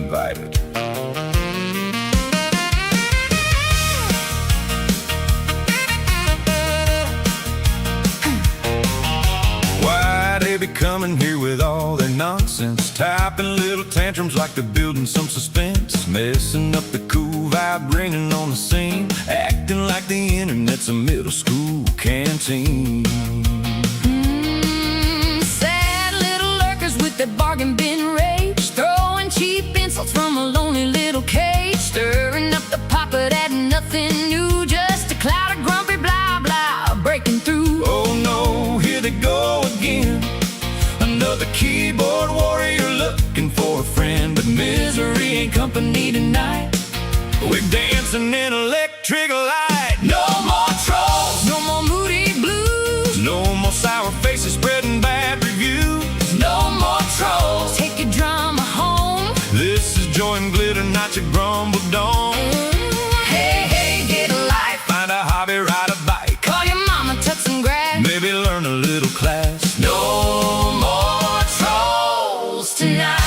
invited. Why they be coming here with all their nonsense, typing little tantrums like they're building some suspense, messing up the cool vibe, raining on the scene, acting like the internet's a middle school canteen. Sad little lurkers with their bargain bin rage, throwing cheap insults from a lonely little cage, stirring up the pot but adding nothing new, just a cloud of grumpy blah blah breaking through. Oh no, here they go again, another keyboard warrior looking for a friend, but misery ain't company tonight. We're dancing in electric light. No more trolls, No more moody blues, no more sour faces spreading bad reviews. no more trolls. Take your drama home. This is joy and glitter, not your grumble dome. Hey, hey, get a life. Find a hobby, ride a bike, Call your mama, touch some grass. maybe learn a little class. No more trolls tonight.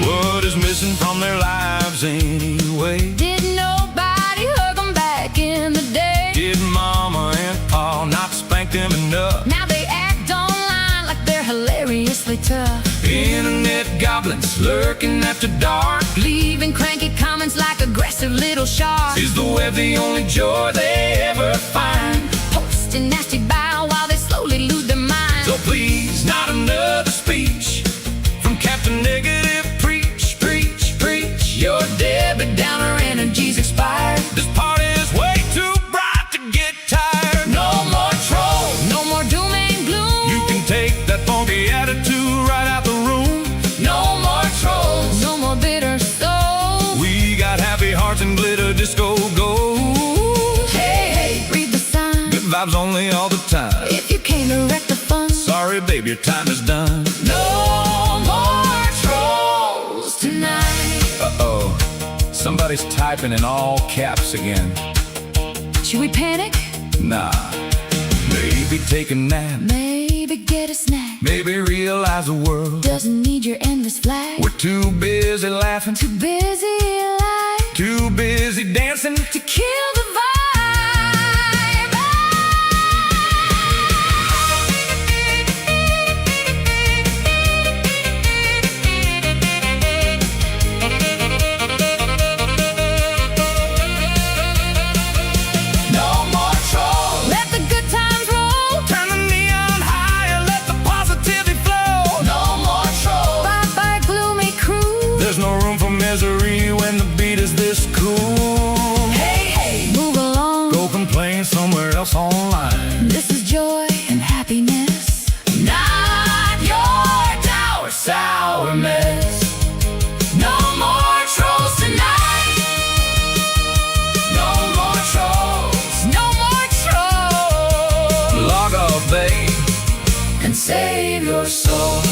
What is missing from their lives anyway? Did nobody hug them back in the day? Did mama and pa not spank them enough? Now they act online like they're hilariously tough, Internet goblins lurking after dark. leaving cranky comments like aggressive little sharks. Is the web the only joy they ever find? Posting nasty bow while they slowly lose their minds. So please, not another speech from Captain Negative. Preach, preach, preach. Your Debbie Downer energy's expired. This party is way too bright to get tired. No more trolls, no more doom and gloom. You can take that funky attitude right out the room. No more trolls, no more bitter souls. We got happy hearts and glitter disco gold. Hey, hey, read the sign. Good vibes only all the time. If you came to wreck the fun, Sorry, babe, your time is done. no more trolls tonight. Uh-oh, somebody's typing in all caps again. Should we panic? Nah, maybe take a nap. Maybe get a snack. Maybe realize the world. Doesn't need your endless flag. We're too busy laughing, Too busy alive too busy dancing. to kill the vibe. No more trolls. Let the good times roll. Turn the neon higher, let the positivity flow. No more trolls. Bye bye gloomy crew. There's no room for misery when the beat is this cool. Hey, hey, move along. Go complain somewhere else online. This is joy and happiness, not your dour sour mess. No more trolls tonight. No more trolls. No more trolls. Log off, babe. And save your soul.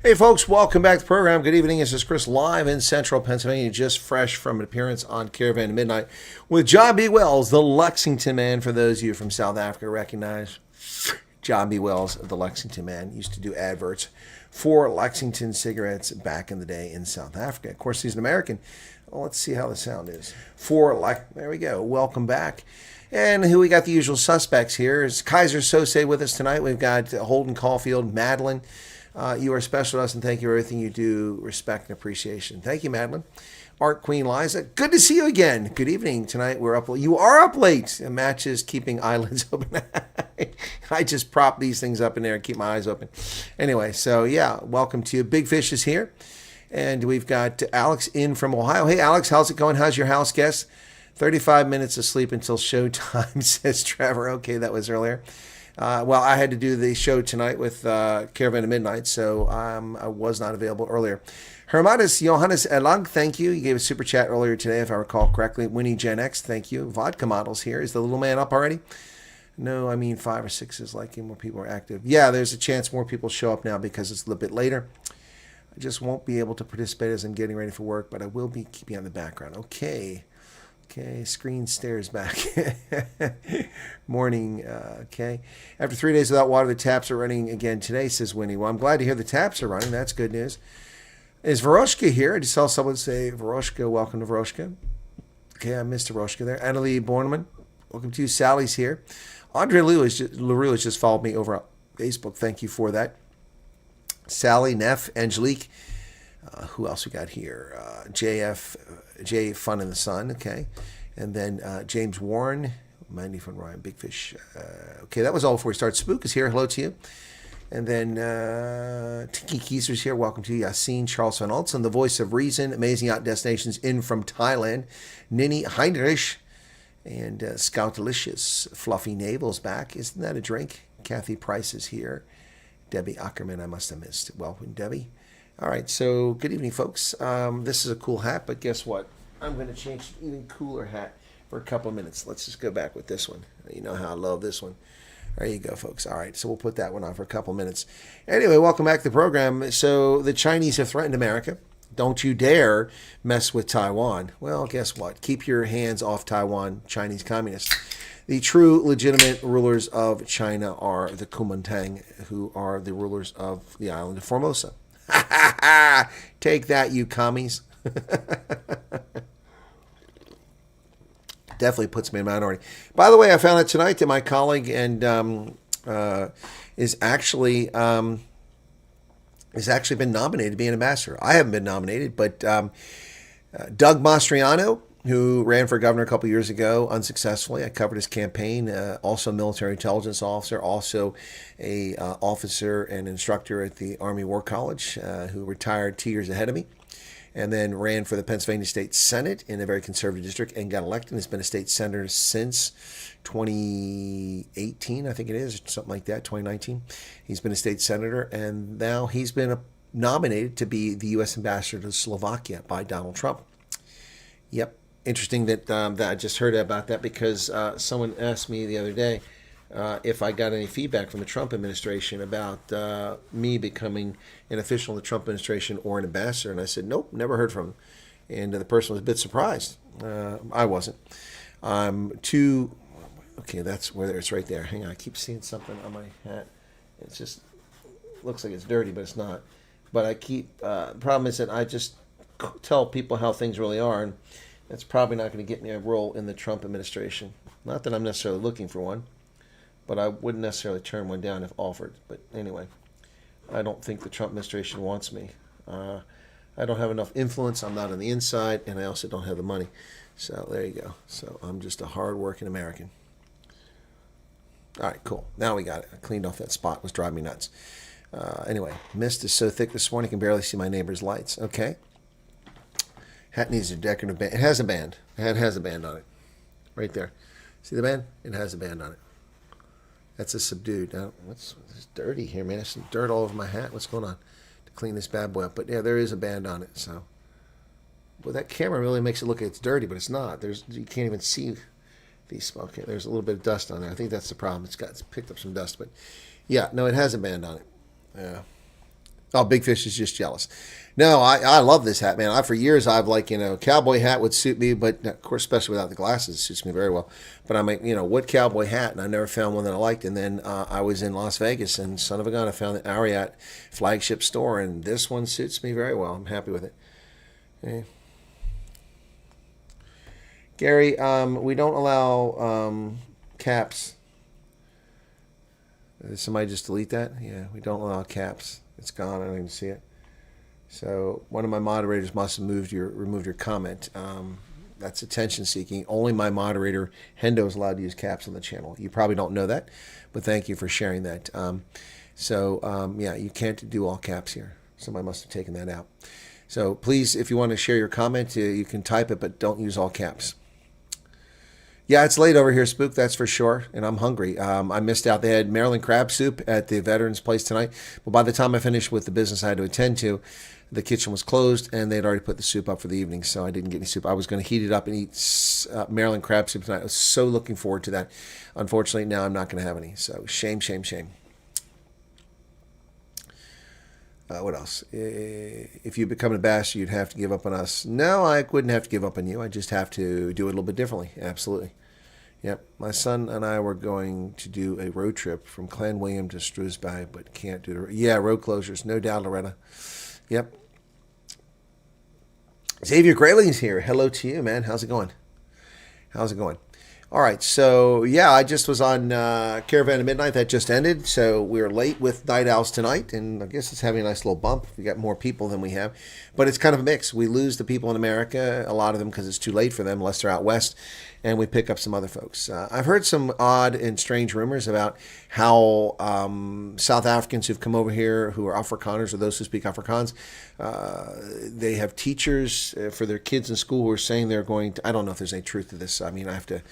Hey folks, welcome back to the program. Good evening. This is Chris live in central Pennsylvania, just fresh from an appearance on Caravan to Midnight with John B. Wells, the Lexington Man. For those of you from South Africa recognize John B. Wells, the Lexington Man, used to do adverts for Lexington cigarettes back in the day in South Africa. Of course, he's an American. Well, let's see how the sound is. There we go. Welcome back. And who we got the usual suspects here is Kaiser Sose with us tonight. We've got Holden Caulfield, Madeline. You are special to us, and thank you for everything you do. Respect and appreciation. Thank you, Madeline. Art Queen Liza, good to see you again. Good evening. Tonight we're up. You are up late. And Match is keeping eyelids open. I just prop these things up in there and keep my eyes open. Anyway, so yeah, welcome to you. Big Fish is here, and we've got Alex in from Ohio. Hey, Alex, how's it going? How's your house guest? 35 minutes of sleep until showtime, says Trevor. Okay, that was earlier. Well, I had to do the show tonight with Caravan of Midnight, so I was not available earlier. Hermanis Johannes Elang, thank you. You gave a super chat earlier today, if I recall correctly. Winnie Gen X, thank you. Vodka Models here. Is the little man up already? No, I mean 5 or 6 is like more people are active. Yeah, there's a chance more people show up now because it's a little bit later. I just won't be able to participate as I'm getting ready for work, but I will be keeping on the background. Okay, screen stares back. Morning, okay. After 3 days without water, the taps are running again today, says Winnie. Well, I'm glad to hear the taps are running. That's good news. Is Veroshka here? I just saw someone say, Veroshka, welcome to Veroshka. Okay, I missed Veroshka there. Annalie Borneman, welcome to you. Sally's here. Andre LaRue has just followed me over on Facebook. Thank you for that. Sally, Neff, Angelique. Who else we got here? J Fun in the Sun. Okay. And then James Warren. Mandy from Ryan, Big Fish. Okay, that was all before we start. Spook is here. Hello to you. And then Tiki Keiser's here. Welcome to you. Yassine, Charles Van Olsen, the voice of reason. Amazing Yacht Destinations in from Thailand. Nini Heinrich. And Scout Delicious. Fluffy Navel's back. Isn't that a drink? Kathy Price is here. Debbie Ackerman, I must have missed. Welcome, Debbie. All right, so good evening, folks. This is a cool hat, but guess what? I'm going to change to an even cooler hat for a couple of minutes. Let's just go back with this one. You know how I love this one. There you go, folks. All right, so we'll put that one on for a couple of minutes. Anyway, welcome back to the program. So the Chinese have threatened America. Don't you dare mess with Taiwan. Well, guess what? Keep your hands off Taiwan, Chinese communists. The true legitimate rulers of China are the Kuomintang, who are the rulers of the island of Formosa. Take that, you commies. Definitely puts me in minority. By the way, I found out tonight that my colleague and is actually been nominated to be an ambassador. I haven't been nominated, but Doug Mastriano, who ran for governor a couple years ago unsuccessfully. I covered his campaign. Also a military intelligence officer, also a officer and instructor at the Army War College, who retired 2 years ahead of me, and then ran for the Pennsylvania State Senate in a very conservative district and got elected. Has been a state senator since 2018, I think it is, something like that, 2019. He's been a state senator, and now he's been nominated to be the U.S. ambassador to Slovakia by Donald Trump. Yep. Interesting that I just heard about that because someone asked me the other day if I got any feedback from the Trump administration about me becoming an official in the Trump administration or an ambassador. And I said, nope, never heard from him. And the person was a bit surprised. I wasn't. Okay, that's where it's right there. Hang on, I keep seeing something on my hat. It's just looks like it's dirty, but it's not. But I keep, the problem is that I just tell people how things really are, and that's probably not going to get me a role in the Trump administration. Not that I'm necessarily looking for one, but I wouldn't necessarily turn one down if offered. But anyway, I don't think the Trump administration wants me. I don't have enough influence. I'm not on the inside, and I also don't have the money. So there you go. So I'm just a hard-working American. All right, cool. Now we got it. I cleaned off that spot. It was driving me nuts. Anyway, mist is so thick this morning I can barely see my neighbor's lights. Okay. Hat needs a decorative band. It has a band. The hat has a band on it. Right there. See the band? It has a band on it. That's a subdued. Now, it's dirty here, man. There's some dirt all over my hat. What's going on? To clean this bad boy up. But yeah, there is a band on it. So, well, that camera really makes it look like it's dirty, but it's not. You can't even see these. Okay, there's a little bit of dust on there. I think that's the problem. It's picked up some dust, but yeah, no, it has a band on it. Yeah. Oh, Big Fish is just jealous. No, I love this hat, man. For years I've cowboy hat would suit me, but of course, especially without the glasses, it suits me very well. But I'm like, what cowboy hat? And I never found one that I liked. And then I was in Las Vegas, and son of a gun, I found the Ariat flagship store, and this one suits me very well. I'm happy with it. Okay. Gary, we don't allow caps. Did somebody just delete that? Yeah, we don't allow caps. It's gone. I don't even see it. So one of my moderators must have removed your comment. That's attention seeking. Only my moderator, Hendo, is allowed to use caps on the channel. You probably don't know that, but thank you for sharing that. Yeah, you can't do all caps here. Somebody must have taken that out. So please, if you want to share your comment, you can type it, but don't use all caps. Yeah, it's late over here, Spook, that's for sure. And I'm hungry. I missed out. They had Maryland crab soup at the Veterans Place tonight. But by the time I finished with the business I had to attend to, the kitchen was closed and they'd already put the soup up for the evening. So I didn't get any soup. I was going to heat it up and eat Maryland crab soup tonight. I was so looking forward to that. Unfortunately, now I'm not going to have any. So shame, shame, shame. What else? If you become an ambassador, you'd have to give up on us. No, I wouldn't have to give up on you. I just have to do it a little bit differently. Absolutely. Yep. My son and I were going to do a road trip from Clan William to Shrewsbury, but can't do the... Yeah, road closures. No doubt, Loretta. Yep. Xavier Grayling's here. Hello to you, man. How's it going? How's it going? All right, so yeah, I just was on Caravan of Midnight. That just ended, so we were late with Night Owls tonight, and I guess it's having a nice little bump. We got more people than we have, but it's kind of a mix. We lose the people in America, a lot of them because it's too late for them, unless they're out west, and we pick up some other folks. I've heard some odd and strange rumors about how South Africans who've come over here who are Afrikaners, or those who speak Afrikaans, they have teachers for their kids in school who are saying they're going to... I don't know if there's any truth to this. I mean, I have to...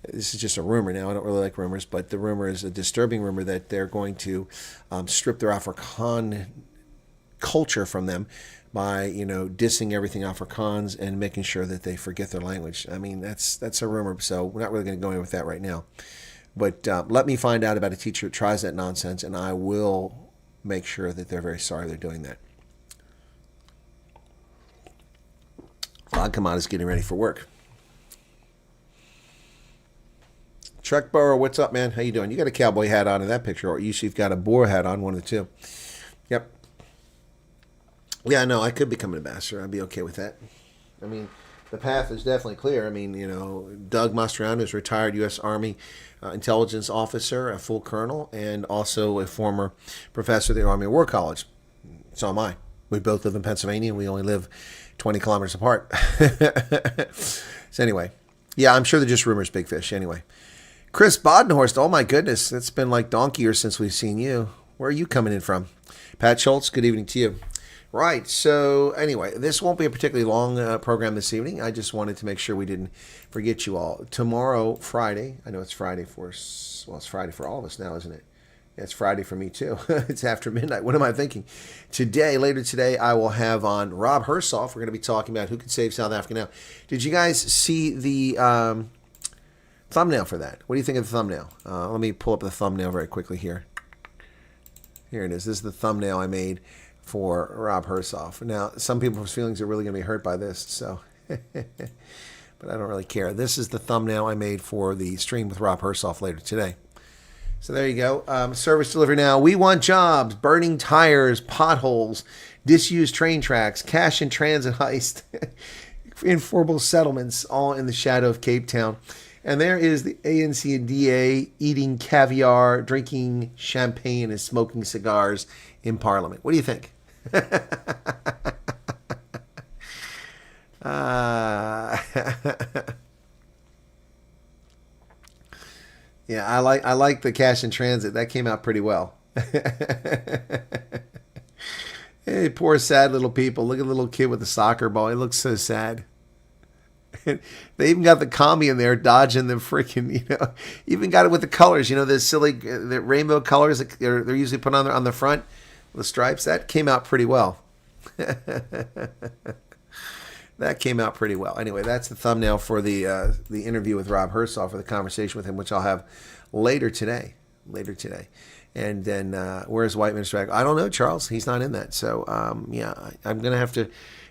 This is just a rumor now. I don't really like rumors, but the rumor is a disturbing rumor that they're going to strip their Afrikaan culture from them by, dissing everything Afrikaans and making sure that they forget their language. I mean, that's a rumor, so we're not really going to go in with that right now. But let me find out about a teacher who tries that nonsense, and I will make sure that they're very sorry they're doing that. Vodka is getting ready for work. Truck Burrow, what's up, man? How you doing? You got a cowboy hat on in that picture, or usually you've got a boar hat on, one of the two. Yep. Yeah, no, I could become an ambassador. I'd be okay with that. I mean, the path is definitely clear. I mean, Doug Mastriano is a retired U.S. Army intelligence officer, a full colonel, and also a former professor at the Army War College. So am I. We both live in Pennsylvania, and we only live 20 kilometers apart. So anyway, yeah, I'm sure they're just rumors, big fish. Anyway. Chris Bodenhorst, oh my goodness, it's been like donkey years since we've seen you. Where are you coming in from? Pat Schultz, good evening to you. Right, so anyway, this won't be a particularly long program this evening. I just wanted to make sure we didn't forget you all. Tomorrow, Friday, I know it's Friday for us, well, it's Friday for all of us now, isn't it? Yeah, it's Friday for me too. It's after midnight. What am I thinking? Later today, I will have on Rob Hersoff. We're going to be talking about who can save South Africa now. Did you guys see the... thumbnail for that? What do you think of the thumbnail? Let me pull up the thumbnail very quickly here. Here it is. This is the thumbnail I made for Rob Hersoff. Now, some people's feelings are really going to be hurt by this, so... but I don't really care. This is the thumbnail I made for the stream with Rob Hersoff later today. So there you go. Service delivery now. We want jobs, burning tires, potholes, disused train tracks, cash in transit heist, informal settlements, all in the shadow of Cape Town. And there is the ANC and DA eating caviar, drinking champagne, and smoking cigars in Parliament. What do you think? Yeah, I like the cash in transit. That came out pretty well. Hey, poor sad little people. Look at the little kid with the soccer ball. He looks so sad. They even got the commie in there dodging the freaking, even got it with the colors, the silly, the rainbow colors that they're usually put on the front, the stripes. That came out pretty well. That came out pretty well. Anyway, that's the thumbnail for the interview with Rob Hersoff, or the conversation with him, which I'll have later today. And then where's White Minister? I don't know, Charles. He's not in that. So, yeah, I'm going to have to...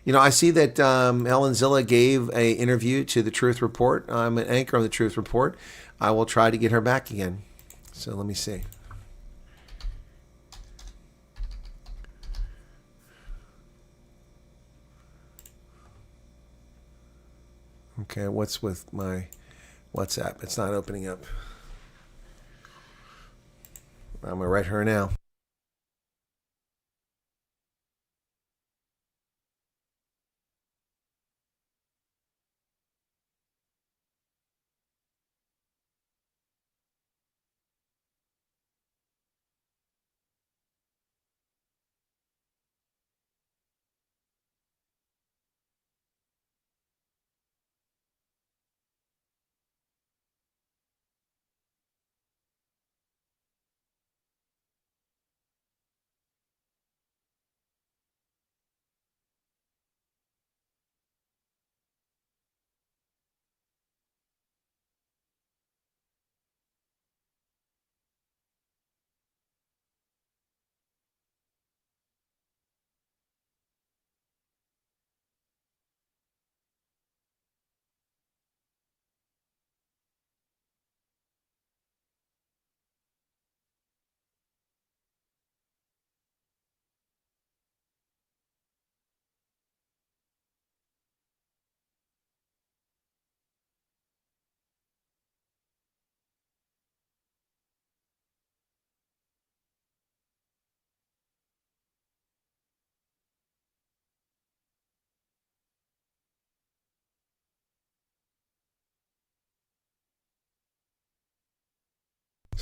I see that Ellen Zilla gave an interview to the Truth Report. I'm an anchor on the Truth Report. I will try to get her back again. So let me see. Okay, what's with my WhatsApp? It's not opening up. I'm going to write her now.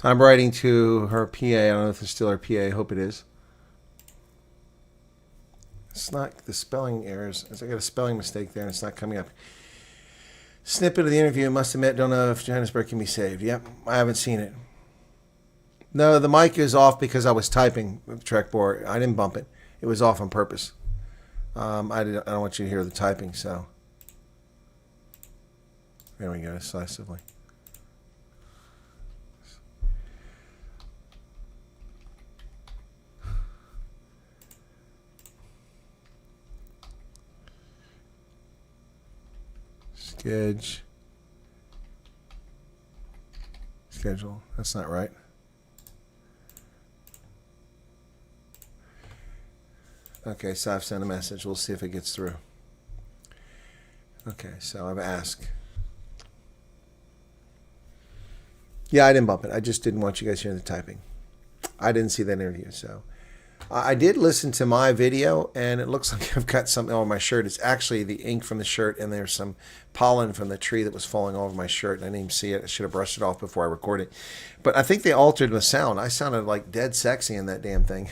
I'm writing to her PA. I don't know if it's still her PA. I hope it is. It's not the spelling errors. I got a spelling mistake there, and it's not coming up. Snippet of the interview. Must admit, don't know if Johannesburg can be saved. Yep, I haven't seen it. No, the mic is off because I was typing with trackboard. I didn't bump it. It was off on purpose. I don't want you to hear the typing, so. There we go, decisively. Schedule. That's not right. Okay, so I've sent a message. We'll see if it gets through. Okay, so I've asked. Yeah, I didn't bump it. I just didn't want you guys hearing the typing. I didn't see that interview, so. I did listen to my video, and it looks like I've got something on my shirt. It's actually the ink from the shirt, and there's some pollen from the tree that was falling over my shirt, and I didn't even see it. I should have brushed it off before I recorded. But I think they altered the sound. I sounded like dead sexy in that damn thing.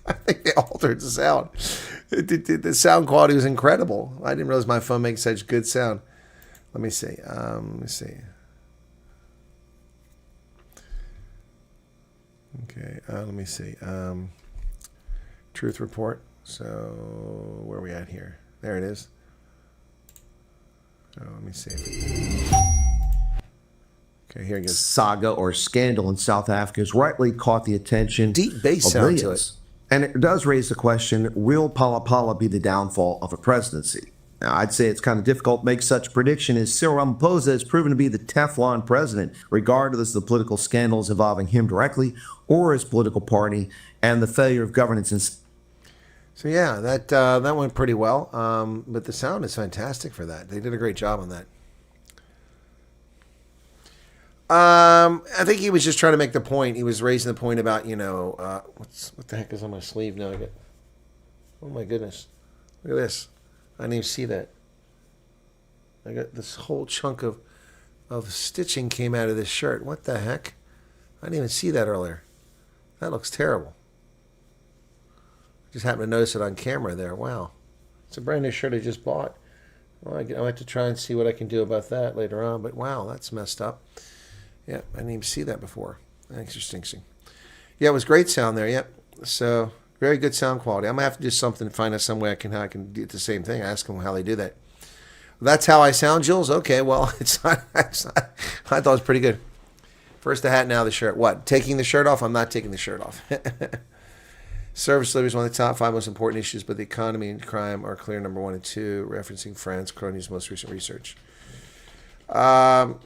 I think they altered the sound. The sound quality was incredible. I didn't realize my phone makes such good sound. Let me see. Okay, let me see. Truth report. So where are we at here? There it is. So let me see. Okay, here it goes. Saga or scandal in South Africa has rightly caught the attention Deep bass of sound to millions. And it does raise the question, will Palapala be the downfall of a presidency? Now, I'd say it's kind of difficult to make such a prediction, as Cyril Ramaphosa has proven to be the Teflon president, regardless of the political scandals involving him directly or his political party and the failure of governance in. So yeah, that went pretty well. But the sound is fantastic for that. They did a great job on that. I think he was just trying to make the point. He was raising the point about, what the heck is on my sleeve now? Oh my goodness. Look at this. I didn't even see that. I got this whole chunk of stitching came out of this shirt. What the heck? I didn't even see that earlier. That looks terrible. Just happened to notice it on camera there. Wow. It's a brand new shirt I just bought. Well, I have to try and see what I can do about that later on. But wow, that's messed up. Yeah, I didn't even see that before. Interesting. Yeah, it was great sound there. Yep. So very good sound quality. I'm gonna have to do something to find out some way I can do the same thing. Ask them how they do that. That's how I sound, Jules. Okay, well, it's not. I thought it was pretty good. First the hat, now the shirt. What? Taking the shirt off? I'm not taking the shirt off. Service delivery is one of the top 5 most important issues, but the economy and crime are clear number 1 and 2, referencing France Crony's most recent research. Yep.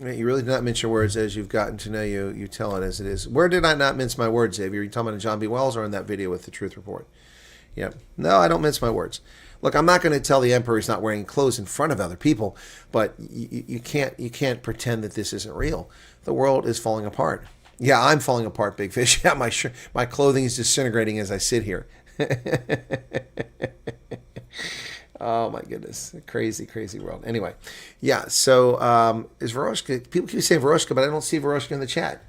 You really did not mince your words. As you've gotten to know you, you tell it as it is. Where did I not mince my words, Xavier? Are you talking about John B. Wells or in that video with the Truth Report? Yep. No, I don't mince my words. Look, I'm not going to tell the emperor he's not wearing clothes in front of other people, but you can't pretend that this isn't real. The world is falling apart. Yeah, I'm falling apart, Big Fish. Yeah, my clothing is disintegrating as I sit here. Oh my goodness, crazy world. Anyway, yeah. So is Veroshka? People keep saying Veroshka, but I don't see Veroshka in the chat.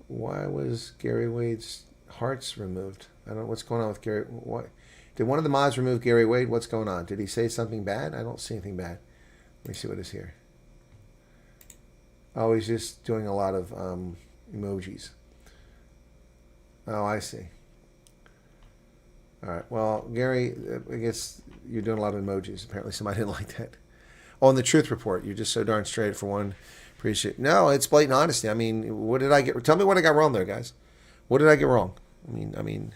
Why was Gary Wade's hearts removed? I don't know what's going on with Gary. What? Did one of the mods remove Gary Wade? What's going on? Did he say something bad? I don't see anything bad. Let me see what is here. Oh, he's just doing a lot of emojis. Oh, I see. All right. Well, Gary, I guess you're doing a lot of emojis. Apparently somebody didn't like that. Oh, and the Truth Report. You're just so darn straight for one. Appreciate it. No, it's blatant honesty. I mean, what did I get? Tell me what I got wrong there, guys. What did I get wrong? I mean,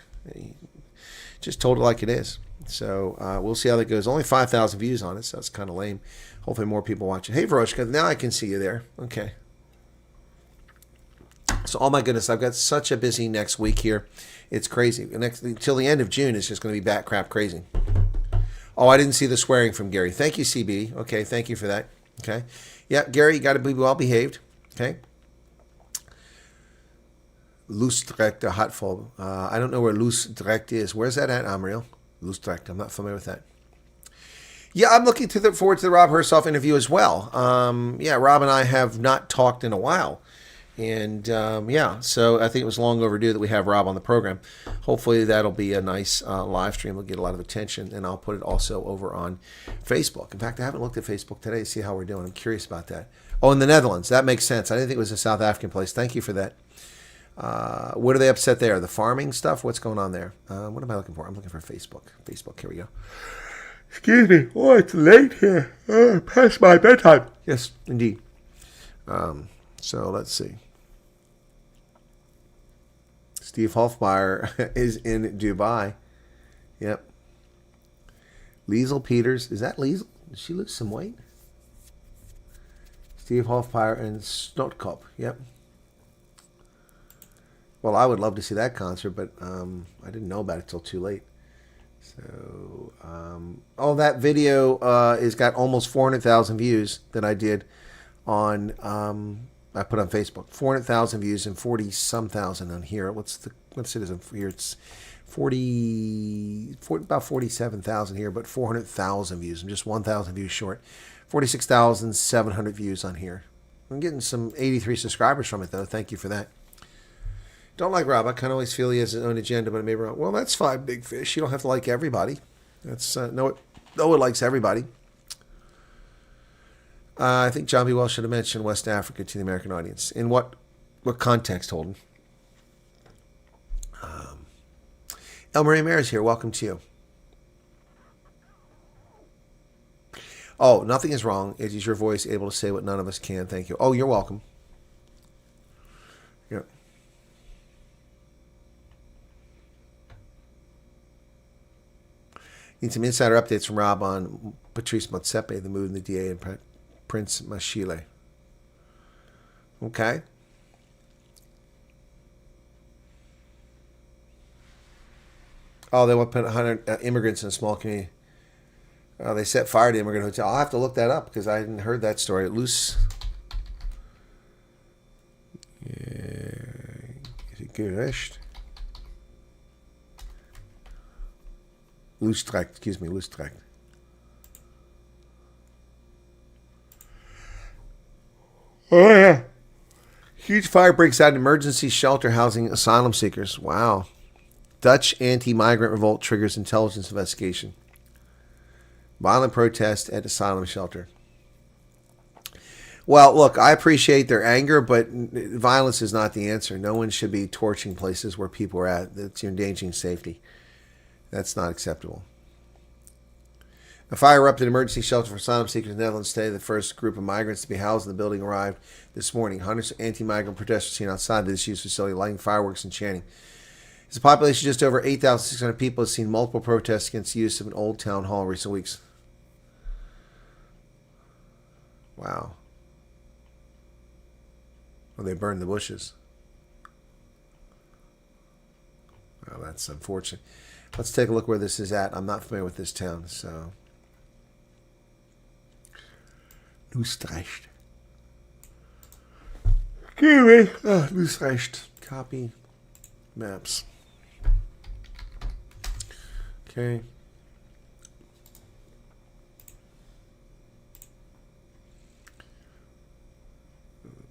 just told it like it is. So we'll see how that goes. Only 5,000 views on it, so it's kind of lame. Hopefully more people watch it. Hey, Veroshka, now I can see you there. Okay. So, oh my goodness, I've got such a busy next week here. It's crazy. Till the end of June, it's just going to be bat crap crazy. Oh, I didn't see the swearing from Gary. Thank you, CB. Okay, thank you for that. Okay. Yeah, Gary, you got to be well behaved. Okay. Loosdrecht, Hatfold. I don't know where Loosdrecht is. Where's that at, Amriel? Utrecht. I'm not familiar with that. Yeah, I'm looking forward to the Rob Hersoff interview as well. Yeah, Rob and I have not talked in a while. And yeah, so I think it was long overdue that we have Rob on the program. Hopefully that'll be a nice live stream. It'll get a lot of attention, and I'll put it also over on Facebook. In fact, I haven't looked at Facebook today to see how we're doing. I'm curious about that. Oh, in the Netherlands. That makes sense. I didn't think it was a South African place. Thank you for that. What are they upset there? The farming stuff? What's going on there? What am I looking for? I'm looking for Facebook. Facebook, here we go. Excuse me. Oh, it's late here. Past my bedtime. Yes, indeed. So let's see. Steve Hofmeyer is in Dubai. Yep. Liesel Peters. Is that Liesel? Did she lose some weight? Steve Hofmeyer and Snotkop. Yep. Well, I would love to see that concert, but I didn't know about it till too late. So, oh, that video is got almost 400,000 views that I did on, I put on Facebook. 400,000 views and 40-some thousand on here. What's it is here? It's about 47,000 here, but 400,000 views. I'm just 1,000 views short. 46,700 views on here. I'm getting some 83 subscribers from it, though. Thank you for that. Don't like Rob. I kind of always feel he has his own agenda, but maybe wrong. Well, that's fine, big fish. You don't have to like everybody. That's no one likes everybody. I think John B. Wells should have mentioned West Africa to the American audience. In what context, Holden? El Marie Maris here. Welcome to you. Oh, nothing is wrong. It is your voice able to say what none of us can. Thank you. Oh, you're welcome. Yep. Need some insider updates from Rob on Patrice Motsepe, the mood in the DA, and Prince Mashile. Okay. Oh, they want to put 100 immigrants in a small community. They set fire to immigrant hotel. I'll have to look that up because I hadn't heard that story. Loose. Is it Gerecht? Loestrecht, excuse me, Loestrecht. Oh, yeah. Huge fire breaks out in emergency shelter housing asylum seekers. Wow. Dutch anti-migrant revolt triggers intelligence investigation. Violent protest at asylum shelter. Well, look, I appreciate their anger, but violence is not the answer. No one should be torching places where people are at. That's endangering safety. That's not acceptable. A fire erupted in an emergency shelter for asylum seekers in the Netherlands today. The first group of migrants to be housed in the building arrived this morning. Hundreds of anti-migrant protesters seen outside the disused facility, lighting fireworks and chanting. As a population of just over 8,600 people has seen multiple protests against the use of an old town hall in recent weeks. Wow. Well, they burned the bushes. Well, that's unfortunate. Let's take a look where this is at. I'm not familiar with this town, so. Utrecht. Excuse me. Utrecht. Copy. Maps. Okay.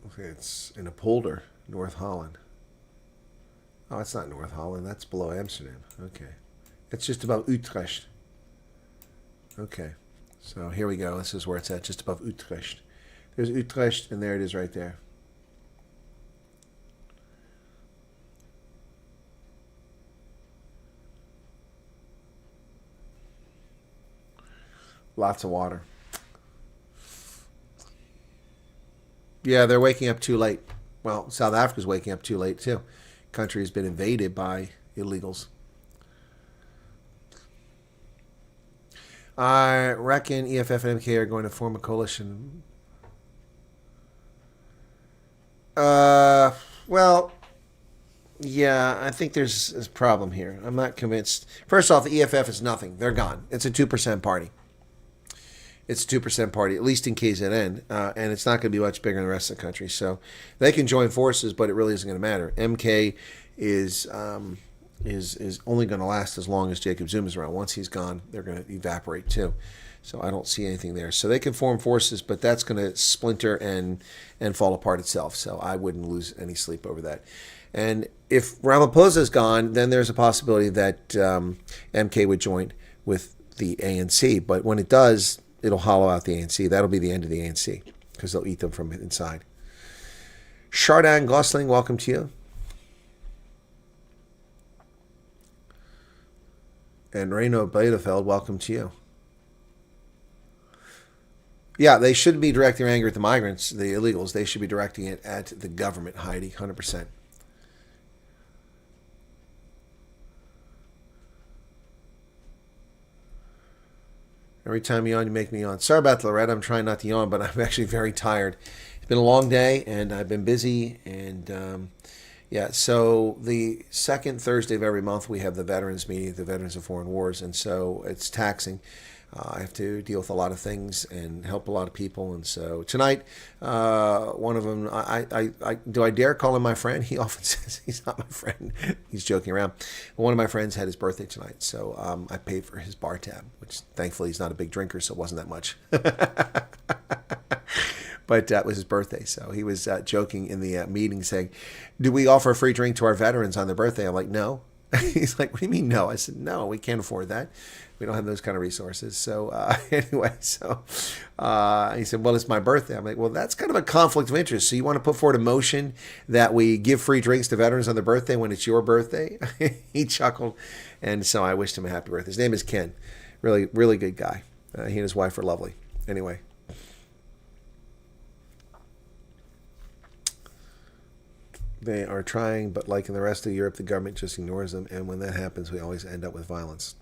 Okay, it's in a polder, North Holland. Oh, it's not North Holland. That's below Amsterdam. Okay. It's just above Utrecht. Okay. So here we go. This is where it's at, just above Utrecht. There's Utrecht, and there it is right there. Lots of water. Yeah, they're waking up too late. Well, South Africa's waking up too late, too. Country has been invaded by illegals. I reckon EFF and MK are going to form a coalition. Well, yeah, I think there's a problem here. I'm not convinced. First off, the EFF is nothing. They're gone. It's a 2% party. It's a 2% party, at least in KZN, and it's not going to be much bigger in the rest of the country. So they can join forces, but it really isn't going to matter. MK is is only going to last as long as Jacob Zuma is around. Once he's gone, they're going to evaporate too. So I don't see anything there. So they can form forces, but that's going to splinter and fall apart itself. So I wouldn't lose any sleep over that. And if Ramaphosa is gone, then there's a possibility that MK would join with the ANC. But when it does, it'll hollow out the ANC. That'll be the end of the ANC because they'll eat them from inside. Chardin Gosling, welcome to you. And Reino Bielefeld, welcome to you. Yeah, they shouldn't be directing their anger at the migrants, the illegals. They should be directing it at the government, Heidi, 100%. Every time you yawn, you make me yawn. Sorry about that, Loretta. I'm trying not to yawn, but I'm actually very tired. It's been a long day, and I've been busy. And, yeah, so the second Thursday of every month, we have the Veterans meeting, the Veterans of Foreign Wars. And so it's taxing. I have to deal with a lot of things and help a lot of people. And so tonight, one of them, do I dare call him my friend? He often says he's not my friend. He's joking around. One of my friends had his birthday tonight, so I paid for his bar tab, which thankfully he's not a big drinker, so it wasn't that much. But that was his birthday, so he was joking in the meeting saying, do we offer a free drink to our veterans on their birthday? I'm like, no. He's like, what do you mean no? I said, no, we can't afford that. We don't have those kind of resources. So anyway, so he said, well, it's my birthday. I'm like, well, that's kind of a conflict of interest. So you want to put forward a motion that we give free drinks to veterans on their birthday when it's your birthday? He chuckled. And so I wished him a happy birthday. His name is Ken. Really, really good guy. He and his wife are lovely. Anyway. They are trying, but like in the rest of Europe, the government just ignores them. And when that happens, we always end up with violence.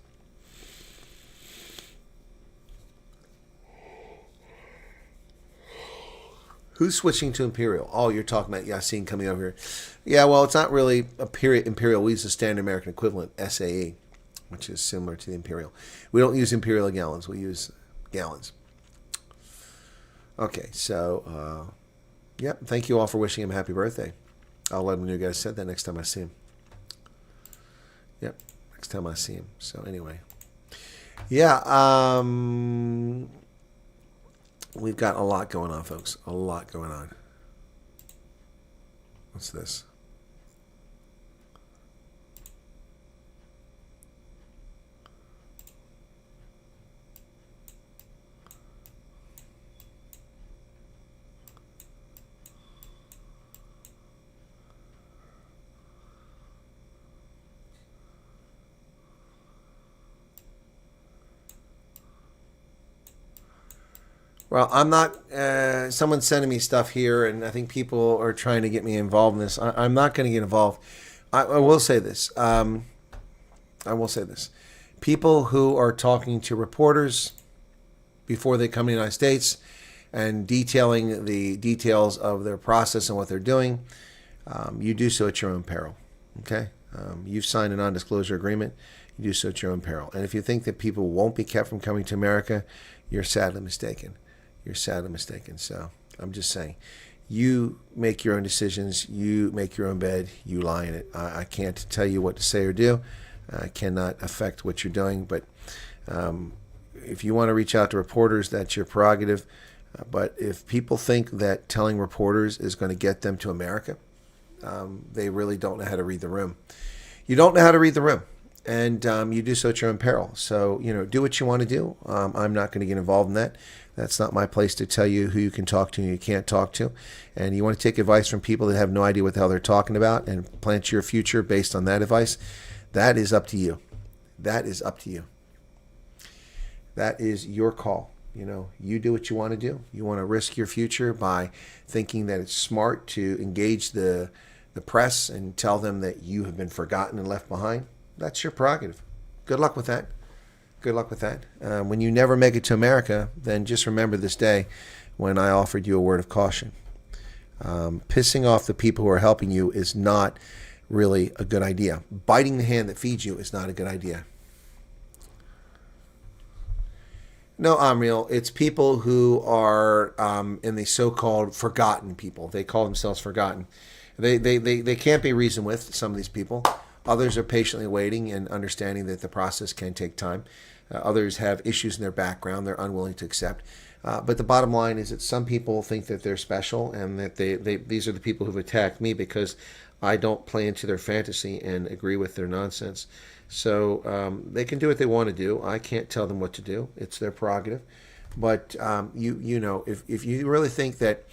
Who's switching to Imperial? Oh, you're talking about Yassine coming over here. Yeah, well, it's not really a period Imperial. We use the standard American equivalent, SAE, which is similar to the Imperial. We don't use Imperial gallons. We use gallons. Okay, so, yep, thank you all for wishing him a happy birthday. I'll let him know you guys said that next time I see him. Yep, next time I see him. So anyway. Yeah, we've got a lot going on, folks. A lot going on. What's this? Well, I'm not, someone's sending me stuff here, and I think people are trying to get me involved in this. I'm not going to get involved. I will say this. I will say this. People who are talking to reporters before they come to the United States and detailing the details of their process and what they're doing, you do so at your own peril. Okay? You've signed a non-disclosure agreement. You do so at your own peril. And if you think that people won't be kept from coming to America, you're sadly mistaken. You're sadly mistaken. So I'm just saying, you make your own decisions. You make your own bed. You lie in it. I can't tell you what to say or do. I cannot affect what you're doing. But if you want to reach out to reporters, that's your prerogative. But if people think that telling reporters is going to get them to America, they really don't know how to read the room. You don't know how to read the room. And you do so at your own peril. So, do what you want to do. I'm not going to get involved in that. That's not my place to tell you who you can talk to and who you can't talk to. And you want to take advice from people that have no idea what the hell they're talking about and plant your future based on that advice. That is up to you. That is up to you. That is your call. You do what you want to do. You want to risk your future by thinking that it's smart to engage the press and tell them that you have been forgotten and left behind. That's your prerogative. Good luck with that. Good luck with that. When you never make it to America, then just remember this day when I offered you a word of caution. Pissing off the people who are helping you is not really a good idea. Biting the hand that feeds you is not a good idea. No, Amriel, it's people who are in the so-called forgotten people. They call themselves forgotten. They can't be reasoned with, some of these people. Others are patiently waiting and understanding that the process can take time. Others have issues in their background they're unwilling to accept. But the bottom line is that some people think that they're special and that these are the people who've attacked me because I don't play into their fantasy and agree with their nonsense. So they can do what they want to do. I can't tell them what to do. It's their prerogative. But you know, if you really think that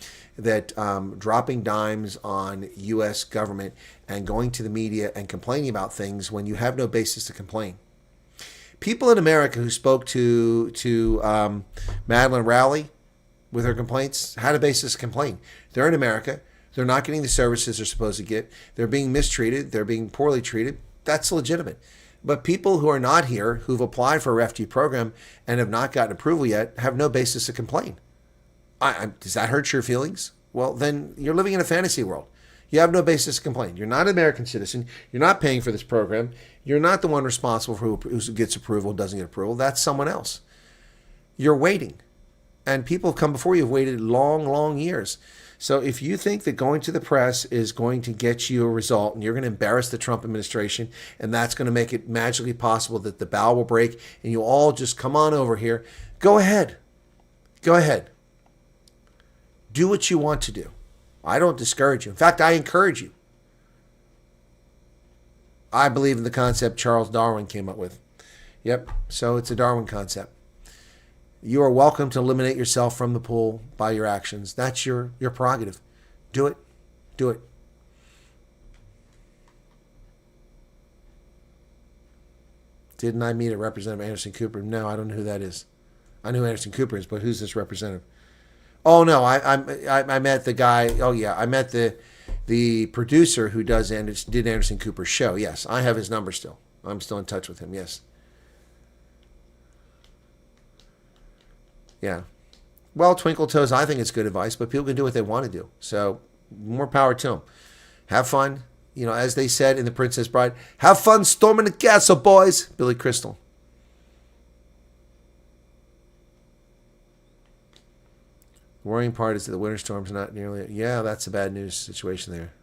dropping dimes on U.S. government and going to the media and complaining about things when you have no basis to complain. People in America who spoke to Madeline Rowley with her complaints had a basis to complain. They're in America. They're not getting the services they're supposed to get. They're being mistreated. They're being poorly treated. That's legitimate. But people who are not here, who've applied for a refugee program and have not gotten approval yet, have no basis to complain. Does that hurt your feelings? Well, then you're living in a fantasy world. You have no basis to complain. You're not an American citizen. You're not paying for this program. You're not the one responsible for who gets approval, doesn't get approval. That's someone else. You're waiting. And people come before you have waited long, long years. So if you think that going to the press is going to get you a result and you're going to embarrass the Trump administration and that's going to make it magically possible that the bow will break and you all just come on over here, go ahead. Go ahead. Do what you want to do. I don't discourage you. In fact, I encourage you. I believe in the concept Charles Darwin came up with. Yep, so it's a Darwin concept. You are welcome to eliminate yourself from the pool by your actions. That's your prerogative. Do it. Do it. Didn't I meet a Representative Anderson Cooper? No, I don't know who that is. I know who Anderson Cooper is, but who's this representative? Oh no, I met the guy. Oh yeah, I met the producer who did Anderson Cooper's show. Yes, I have his number still. I'm still in touch with him. Yes. Yeah. Well, Twinkle Toes, I think it's good advice, but people can do what they want to do. So more power to them. Have fun. You know, as they said in The Princess Bride, have fun storming the castle, boys. Billy Crystal. The worrying part is that the winter storm's not nearly... Yeah, that's a bad news situation there.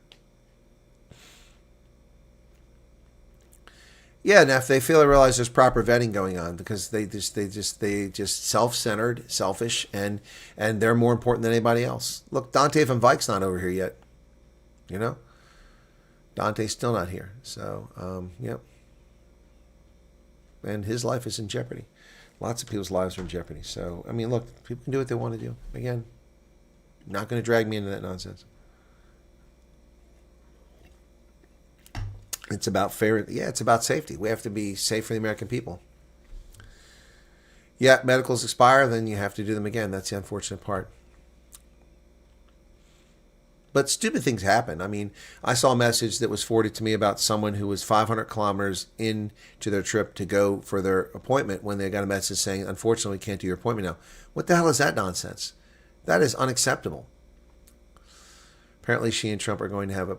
Yeah, and if they fail to realize there's proper vetting going on because they just self-centered, selfish, and they're more important than anybody else. Look, Dante van Vyck's not over here yet. You know? Dante's still not here. So, yep. And his life is in jeopardy. Lots of people's lives are in jeopardy. So, I mean, look, people can do what they want to do. Again, not going to drag me into that nonsense. It's about fair. Yeah, it's about safety. We have to be safe for the American people. Yeah, medicals expire, then you have to do them again. That's the unfortunate part. But stupid things happen. I mean, I saw a message that was forwarded to me about someone who was 500 kilometers into their trip to go for their appointment when they got a message saying, unfortunately, we can't do your appointment now. What the hell is that nonsense? That is unacceptable. Apparently, she and Trump are going to have a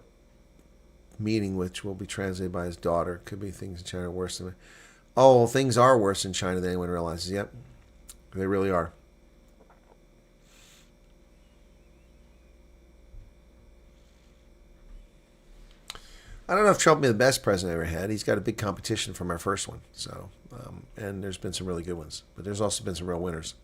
meeting which will be translated by his daughter. Could be things in China are worse than... Oh, things are worse in China than anyone realizes. Yep, they really are. I don't know if Trump will be the best president I ever had. He's got a big competition from our first one. So, and there's been some really good ones. But there's also been some real winners.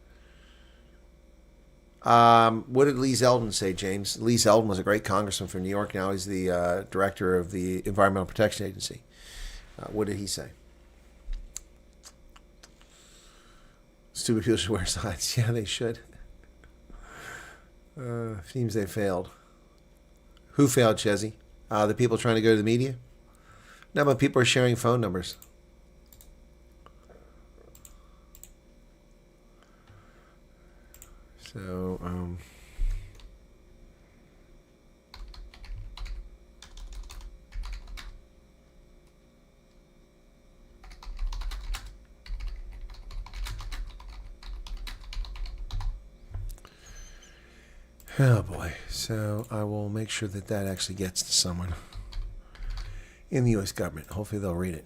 What did Lee Zeldin say, James? Lee Zeldin was a great congressman from New York. Now he's the director of the Environmental Protection Agency. What did he say? Stupid people should wear signs. Yeah, they should. Seems they failed. Who failed, Chezzy? The people trying to go to the media? No, but people are sharing phone numbers. So, oh boy. So I will make sure that that actually gets to someone in the U.S. government. Hopefully they'll read it.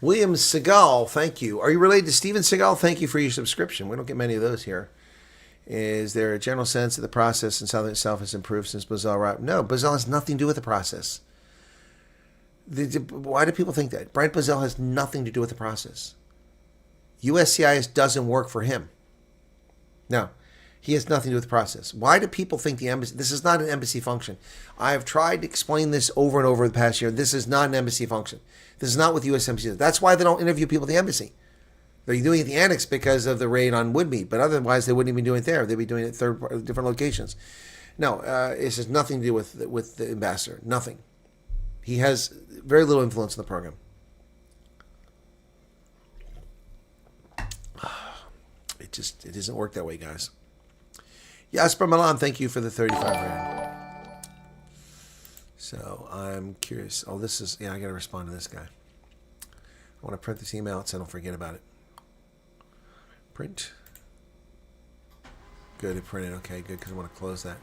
William Seagal, thank you. Are you related to Steven Seagal? Thank you for your subscription. We don't get many of those here. Is there a general sense that the process in Southern itself has improved since Brazil arrived? No, Brazil has nothing to do with the process. Why do people think that? Brian Brazil has nothing to do with the process. USCIS doesn't work for him. No, he has nothing to do with the process. Why do people think the embassy? This is not an embassy function. I have tried to explain this over and over the past year. This is not an embassy function. This is not what the U.S. Embassy does. That's why they don't interview people at the embassy. They're doing it at the annex because of the raid on Woodmead, but otherwise they wouldn't even be doing it there. They'd be doing it at different locations. No, this has nothing to do with the ambassador. Nothing. He has very little influence in the program. It doesn't work that way, guys. Jasper Milan, thank you for the 35 rand. So I'm curious. Oh, this is, yeah, I got to respond to this guy. I want to print this email out so I don't forget about it. Print. Good, it printed. Okay, good, because I want to close that.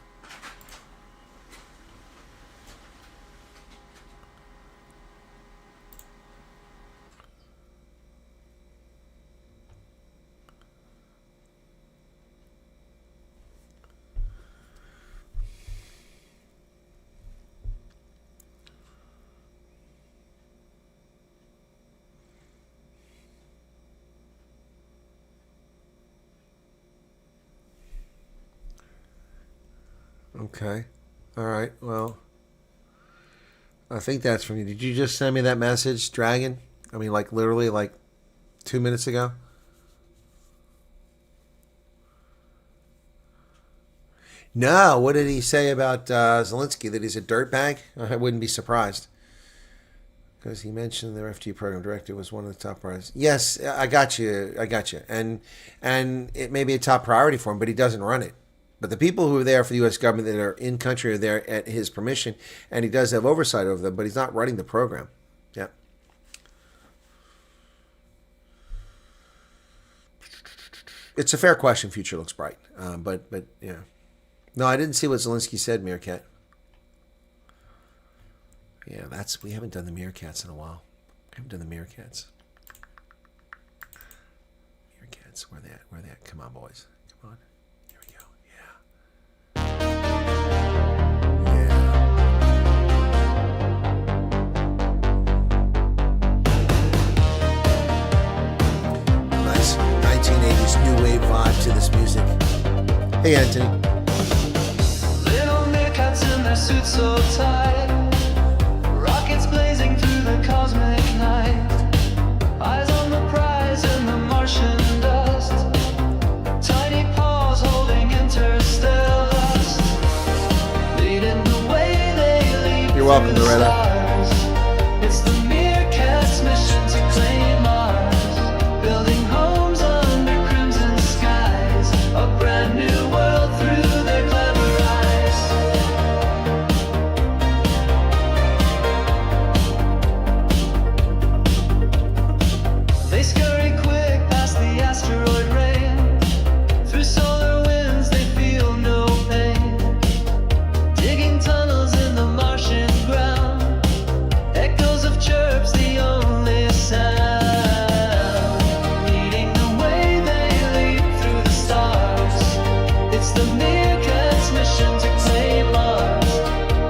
Okay. All right. Well, I think that's from you. Did you just send me that message, Dragon? I mean, like literally like 2 minutes ago? No. What did he say about Zelensky? That he's a dirtbag? I wouldn't be surprised. Because he mentioned the refugee program director was one of the top priorities. Yes, I got you. And it may be a top priority for him, but he doesn't run it. But the people who are there for the U.S. government that are in country are there at his permission, and he does have oversight over them, but he's not running the program. Yeah. It's a fair question. Future looks bright. But yeah. No, I didn't see what Zelensky said, Meerkat. Yeah, we haven't done the Meerkats in a while. I haven't done the Meerkats. Meerkats, where they at? Where they at? Come on, boys. Come on. Here we go. Nice 1980s new wave vibe to this music. Hey, Anthony. Little meerkats in their suits so tight, rockets blazing through the cosmic night, eyes on the prize in the Martian dust, tiny paws holding interstellar lust, leading the way they leap. You're welcome, through the Loretta. stars. It's the meerkats' mission to claim Mars, building homes under crimson skies, a brand new world through their clever eyes. They scurry quick past the asteroid rain, through solar winds they feel no pain, digging tunnels in the Martian ground, echoes of chirps the only sound, leading the way they leap through the stars. It's the meerkats' mission to claim Mars,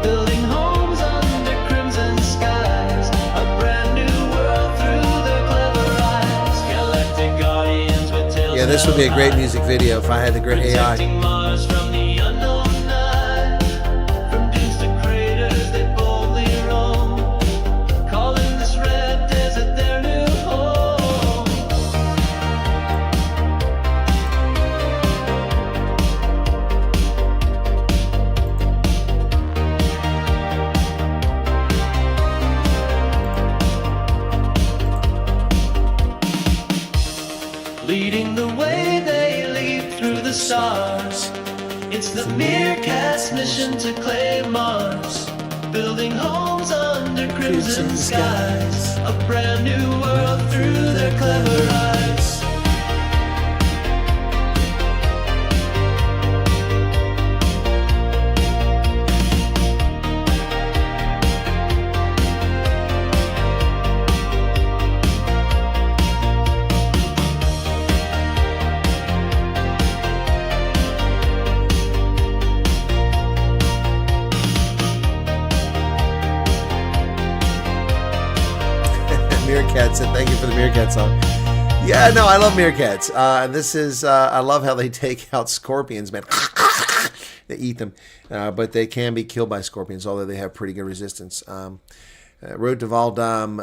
building homes under crimson skies, a brand new world through their clever eyes. Galactic guardians with tails. Yeah, this would be a great music video if I had the great AI. Protecting Mars from the unknown night, from dunes to craters they boldly roam, calling this red desert their new home. Leading the way they leap through the stars. It's the meerkats' mission to claim Mars, building homes under crimson skies, a brand new world through their clever eyes. Meerkat said, thank you for the Meerkat song. Yeah, no, I love meerkats. This is, I love how they take out scorpions, man. They eat them, but they can be killed by scorpions, although they have pretty good resistance. Road to Val d'Am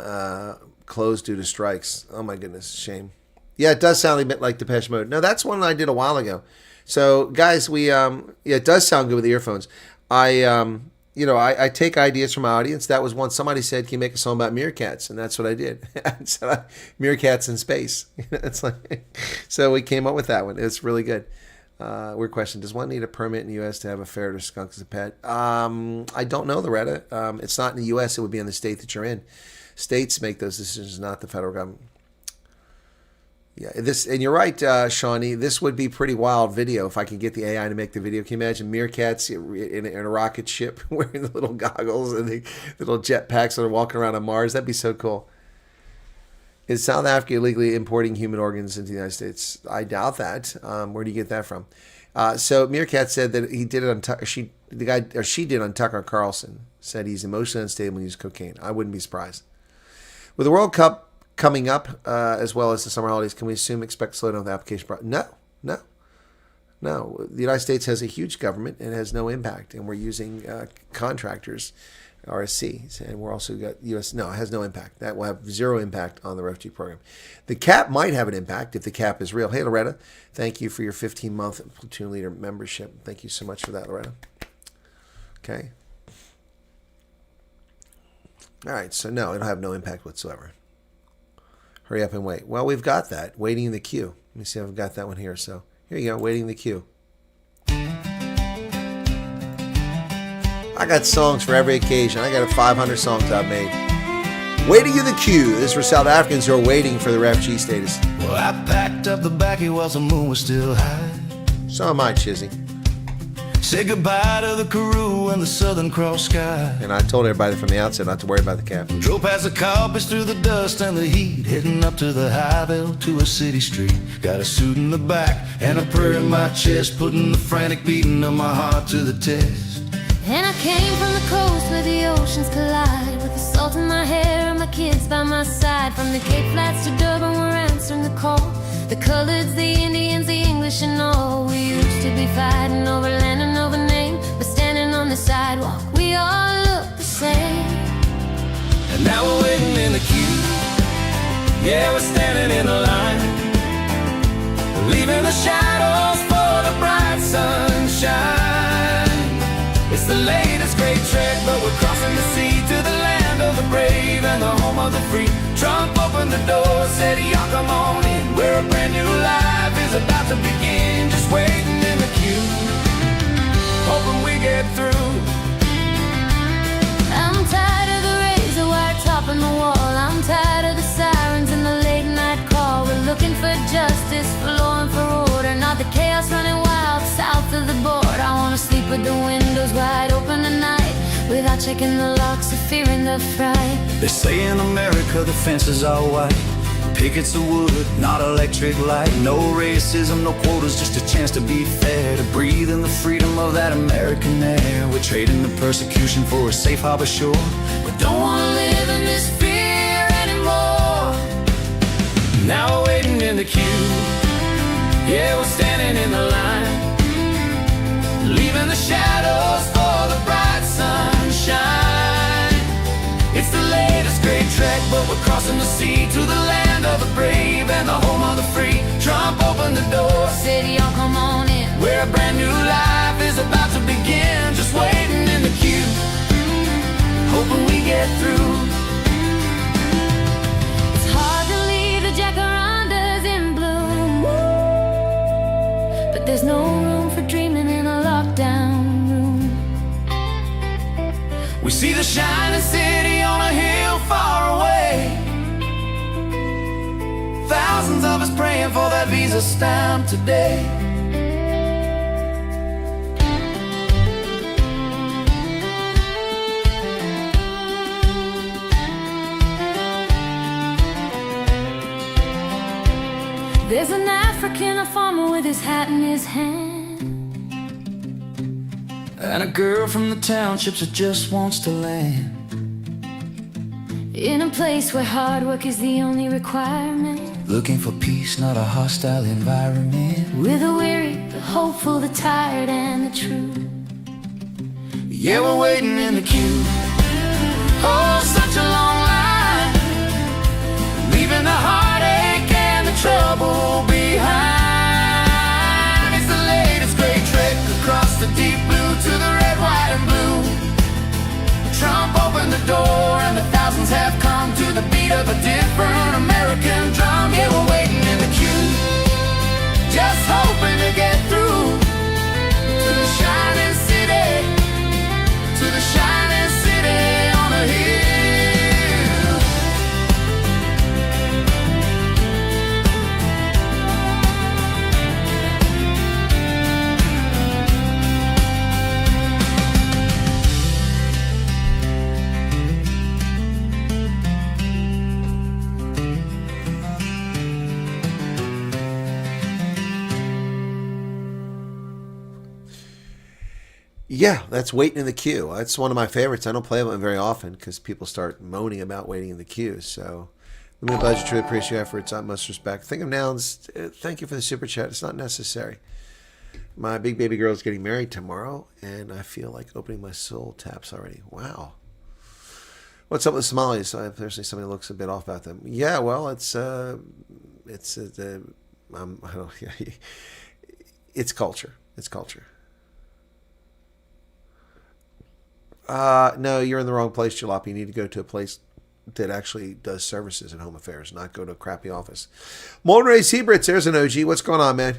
closed due to strikes. Oh my goodness, shame. Yeah, it does sound a bit like Depeche Mode. No, that's one I did a while ago. So, guys, yeah, it does sound good with the earphones. I take ideas from my audience. That was one somebody said, "Can you make a song about meerkats?" And that's what I did. So, meerkats in space. It's like, so we came up with that one. It's really good. Weird question: does one need a permit in the U.S. to have a ferret or skunk as a pet? I don't know, Loretta. It's not in the U.S. It would be in the state that you're in. States make those decisions, not the federal government. Yeah, and you're right, Shawnee. This would be pretty wild video if I could get the AI to make the video. Can you imagine meerkats in a rocket ship wearing the little goggles and the little jetpacks that are walking around on Mars? That'd be so cool. Is South Africa illegally importing human organs into the United States? I doubt that. Where do you get that from? So Meerkat said that he did it on she did on Tucker Carlson. Said he's emotionally unstable and uses cocaine. I wouldn't be surprised. With the World Cup coming up, as well as the summer holidays, can we expect slowdown of the application process? No. The United States has a huge government and has no impact, and we're using contractors, RSC, and we're also got U.S. No, it has no impact. That will have zero impact on the refugee program. The cap might have an impact if the cap is real. Hey, Loretta, thank you for your 15-month platoon leader membership. Thank you so much for that, Loretta. Okay. All right, so no, it'll have no impact whatsoever. Hurry up and wait. Well, we've got that. Waiting in the queue. Let me see if I've got that one here. So here you go. Waiting in the queue. I got songs for every occasion. I got 500 songs I've made. Waiting in the queue. This is for South Africans who are waiting for the refugee status. Well, I packed up the baggie while the moon was still high. So am I, Chizzy. Say goodbye to the Karoo and the Southern Cross sky. And I told everybody from the outset not to worry about the cap. Drove past the carpets through the dust and the heat, heading up to the Highvale to a city street. Got a suit in the back and a prayer in my chest, putting the frantic beating of my heart to the test. And I came from the coast where the oceans collide, with the salt in my hair and my kids by my side. From the Cape Flats to Durban, we're answering the call. The coloreds, the Indians, the English and all. We used to be fighting over land and over name, but standing on the sidewalk, we all look the same. And now we're waiting in the queue. Yeah, we're standing in the line, leaving the shadows for the bright sunshine. It's the latest great trek, but we're crossing the sea to the land of the brave and the home of the free. Trump opened the door, said, y'all come on in, where a brand new life is about to begin. Just waiting in the queue, hoping we get through. I'm tired of the razor wire topping the wall. I'm tired of the sirens and the late night call. We're looking for justice, for law and for order, not the chaos running wild south of the border. I wanna sleep with the windows wide open tonight, without checking the locks or fearing the fright. They say in America the fences are white, pickets of wood, not electric light. No racism, no quotas, just a chance to be fair, to breathe in the freedom of that American air. We're trading the persecution for a safe harbor shore. We don't wanna live in this fear anymore. Now we're waiting in the queue. Yeah, we're standing in the line, leaving the shadows for the bright sunshine. It's the latest great trek, but we're crossing the sea to the land of the brave and the home of the free. Trump opened the door, said y'all come on in, where a brand new life is about to begin. Just waiting in the queue, hoping we get through. It's hard to leave the jacarandas in bloom, but there's no room for dreaming in a lockdown room. We see the shining city on a hill far away, thousands of us praying for that visa stamp today. There's an African, a farmer with his hat in his hand, and a girl from the townships that just wants to land. In a place where hard work is the only requirement. Looking for peace, not a hostile environment. With the weary, the hopeful, the tired, and the true. Yeah, we're waiting in the queue. Oh, such a long line, leaving the heartache and the trouble behind. It's the latest great trick across the deep blue to the red, white, and blue. Trump opened the door and the thousands have come to the beat of a different American drum. Yeah, we're waiting in the queue, just hoping to get through to the shining city, to the shining city on a hill. Yeah, that's Waiting in the Queue. That's one of my favorites. I don't play them very often because people start moaning about waiting in the queue. So, Limited Budget, truly appreciate your efforts. Utmost respect. Think of nouns. Thank you for the super chat. It's not necessary. My big baby girl is getting married tomorrow, and I feel like opening my soul taps already. Wow. What's up with Somalis? Personally, somebody looks a bit off about them. Yeah, well, it's culture. It's culture. No, you're in the wrong place, Jalop. You need to go to a place that actually does services in home affairs, not go to a crappy office. Molten Ray Seabrits, there's an OG. What's going on, man?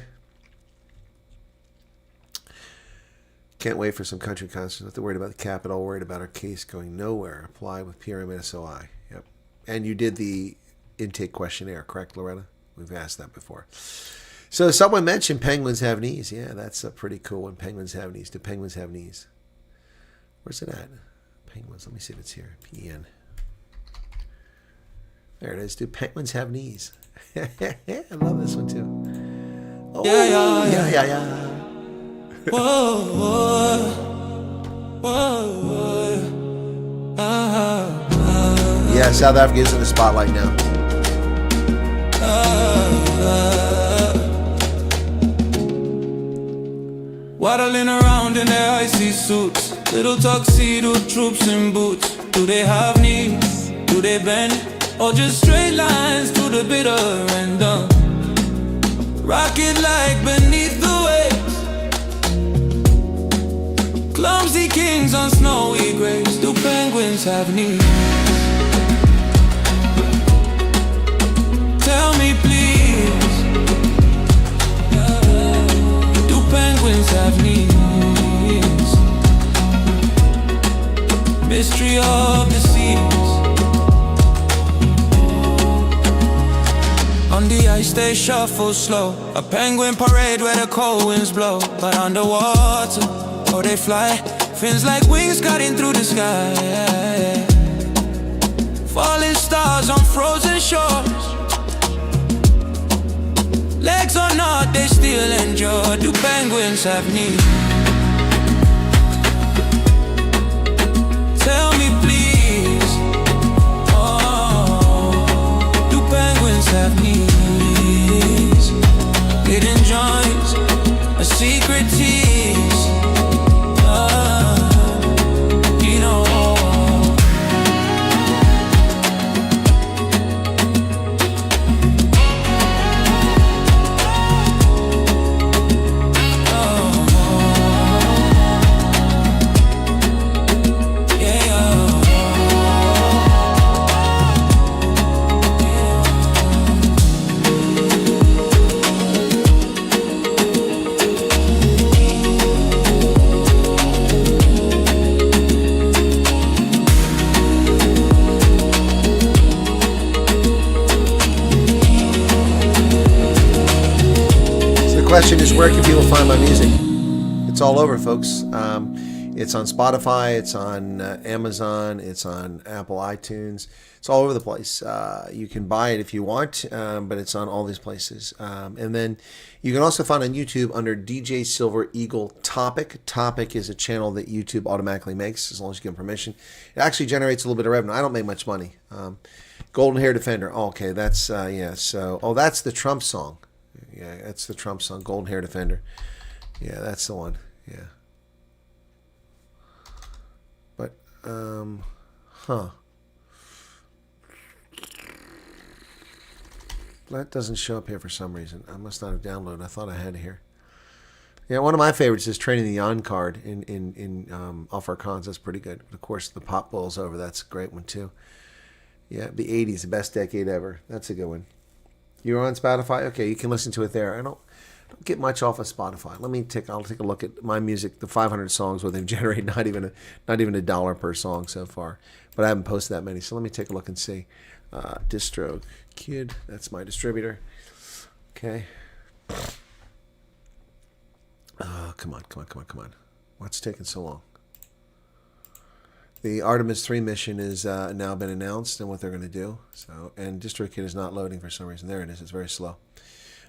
Can't wait for some country concerts. Not to worry about the cap at all. Worried about our case going nowhere. Apply with PRMSOI. Yep. And you did the intake questionnaire, correct, Loretta? We've asked that before. So someone mentioned penguins have knees. Yeah, that's a pretty cool one. Penguins have knees. Do penguins have knees? Where's it at? Penguins. Let me see if it's here. PN. There it is. Do penguins have knees? I love this one too. Oh, yeah. Whoa, Yeah, South Africa is in the spotlight now. Waddling around in their icy suits, little tuxedo troops in boots. Do they have knees? Do they bend? Or just straight lines to the bitter end? Rocket like beneath the waves, clumsy kings on snowy graves. Do penguins have knees? Tell me please, do penguins have knees? Mystery of the seas. On the ice they shuffle slow, a penguin parade where the cold winds blow. But underwater, oh they fly, fins like wings cutting through the sky. Falling stars on frozen shores, legs or not they still endure. Do penguins have knees? Tell me please, oh, do penguins have knees? Hidden joints, a secret tease, you know. The question is, where can people find my music? It's all over, folks. It's on Spotify, it's on Amazon, it's on Apple iTunes. It's all over the place. You can buy it if you want, but it's on all these places. And then you can also find on YouTube under DJ Silver Eagle Topic. Topic is a channel that YouTube automatically makes as long as you give them permission. It actually generates a little bit of revenue. I don't make much money. Golden Hair Defender. Oh, okay, that's, yeah, so, oh, that's the Trump song. Yeah, that's the Trump song, Golden Hair Defender. Yeah, that's the one. Yeah. But, that doesn't show up here for some reason. I must not have downloaded. I thought I had it here. Yeah, one of my favorites is Training the Yon card in Off Our Cons. That's pretty good. But of course, the Pop Bowl's over. That's a great one too. Yeah, the 80s, the best decade ever. That's a good one. You're on Spotify? Okay, you can listen to it there. I don't get much off of Spotify. I'll take a look at my music, the 500 songs where they've generated not even a dollar per song so far. But I haven't posted that many, so let me take a look and see. Distro Kid, that's my distributor. Okay. Come on. What's taking so long? The Artemis 3 mission is now been announced and what they're going to do. So, and DistroKid is not loading for some reason. There it is. It's very slow.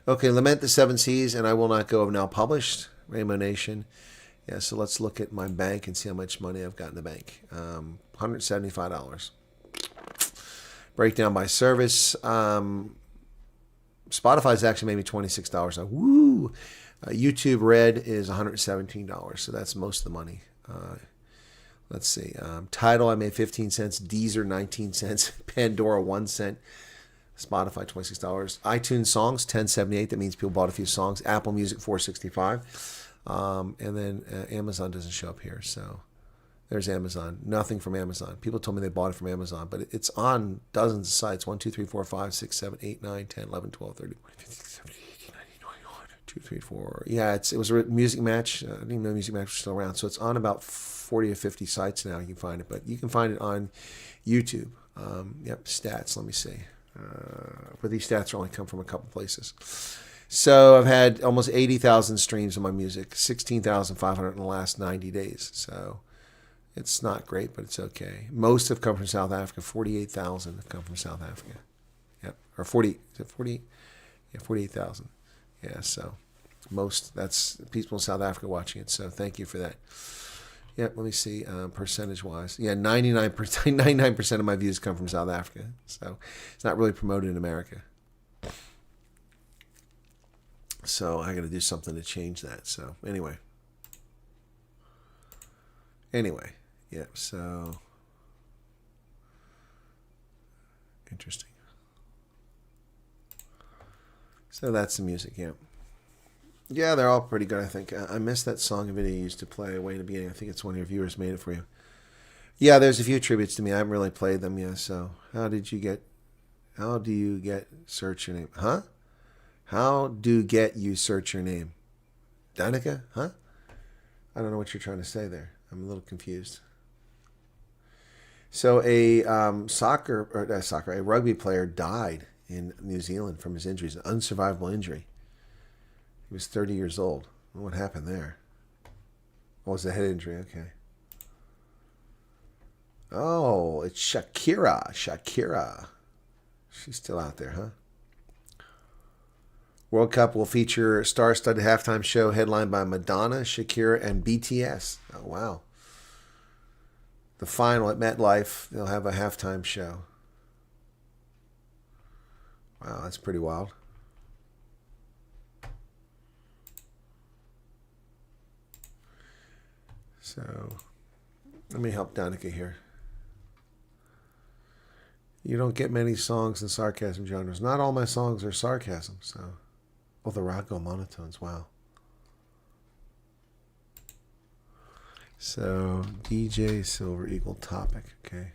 Okay, Lament the Seven Seas and I Will Not Go have now published. Rainbow Nation. Yeah, so let's look at my bank and see how much money I've got in the bank. $175. Breakdown by service. Spotify's actually made me $26 now. Woo! YouTube Red is $117, so that's most of the money. Let's see. Tidal, I made 15 cents. Deezer, 19 cents. Pandora, 1 cent. Spotify, $26. iTunes Songs, $10.78. That means people bought a few songs. Apple Music, $4.65. And then Amazon doesn't show up here, so there's Amazon. Nothing from Amazon. People told me they bought it from Amazon, but it's on dozens of sites. 1, 2, 3, 4, 5, 6, 7, 8, 9, 10, 11, 12, 13, 14, 15, 16, 17, 18, 19, 20, 21, 2, 3, 4. Yeah, it was a Music Match. I didn't even know Music Match was still around. So it's on about 40 or 50 sites now. You can find it, but you can find it on YouTube. Yep, stats. Let me see. But these stats only come from a couple places. So I've had almost 80,000 streams of my music, 16,500 in the last 90 days. So it's not great, but it's okay. Most have come from South Africa. 48,000 have come from South Africa. Yep, or 40. Is it 40? Yeah, 48,000. Yeah, so most, that's people in South Africa watching it. So thank you for that. Yep, let me see, percentage-wise. Yeah, 99% of my views come from South Africa. So it's not really promoted in America. So I got to do something to change that. So anyway, yeah. So interesting. So that's the music. Yeah. Yeah, they're all pretty good. I think I missed that song video you used to play way in the beginning. I think it's one of your viewers made it for you. Yeah, there's a few tributes to me. I haven't really played them yet. So how do you get search your name? Huh? How do get you search your name? Danica? Huh? I don't know what you're trying to say there. I'm a little confused. So a rugby player died in New Zealand from his injuries, an unsurvivable injury. He was 30 years old. What happened there? Oh, it was a head injury. Okay. Oh, it's Shakira. She's still out there, huh? World Cup will feature a star-studded halftime show headlined by Madonna, Shakira, and BTS. Oh, wow. The final at MetLife, they'll have a halftime show. Wow, that's pretty wild. So, let me help Danica here. You don't get many songs in sarcasm genres. Not all my songs are sarcasm, so... Oh, the Rocco monotones, wow. So, DJ Silver Eagle Topic, okay.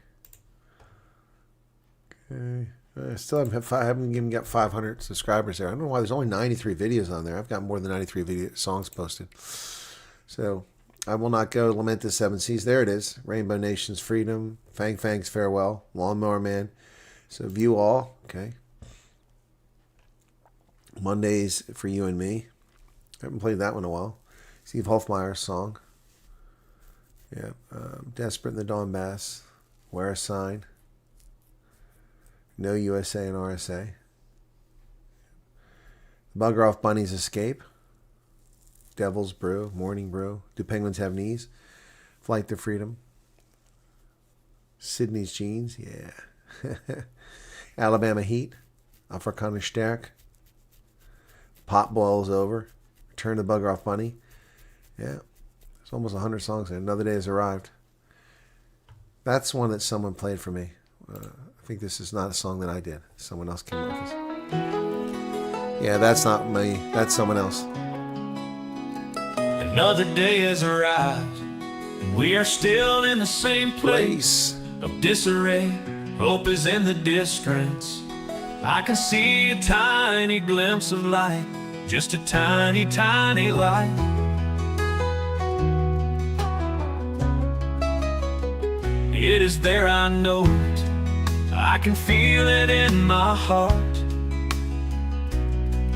Okay. I still haven't even got 500 subscribers there. I don't know why there's only 93 videos on there. I've got more than 93 songs posted. So, I Will Not Go, Lament the Seven Seas. There it is. Rainbow Nation's Freedom, Fang Fang's Farewell, Lawnmower Man. So, View All, okay. Mondays for You and Me. I haven't played that one in a while. Steve Hofmeyer's song. Yeah, Desperate in the Donbass, Wear a Sign, No USA and RSA, Bugger Off Bunny's Escape, Devil's Brew, Morning Brew, Do Penguins Have Knees, Flight to Freedom, Sydney's Jeans, yeah, Alabama Heat, Afrikaner Sterk, Pot Boils Over, Return the Bugger Off Bunny, yeah. It's almost 100 songs there. Another Day Has Arrived. That's one that someone played for me. I think this is not a song that I did. Someone else came up with this. Yeah, that's not me. That's someone else. Another day has arrived, and we are still in the same place of disarray. Hope is in the distance. I can see a tiny glimpse of light, just a tiny, tiny light. It is there, I know it. I can feel it in my heart.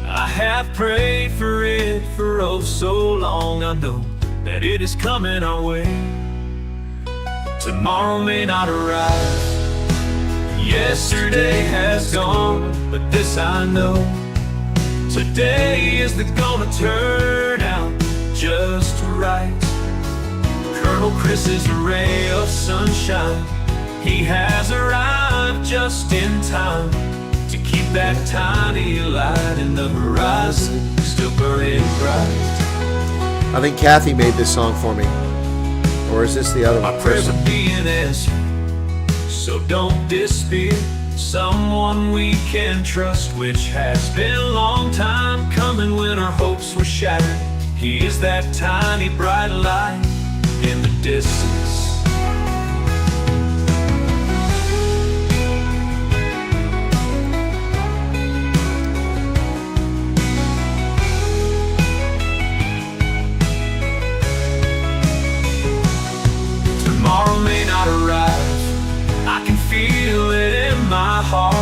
I have prayed for it for oh so long. I know that it is coming our way. Tomorrow may not arrive. Yesterday has gone, but this I know. Today is gonna turn out just right. Colonel Chris's ray of sunshine, he has arrived just in time to keep that tiny light in the horizon still burning bright. I think Kathy made this song for me. Or is this the other one? Our prayers are being answered, so don't despair. Someone we can trust, which has been a long time coming when our hopes were shattered. He is that tiny bright light in the distance. Tomorrow may not arrive. I can feel it in my heart.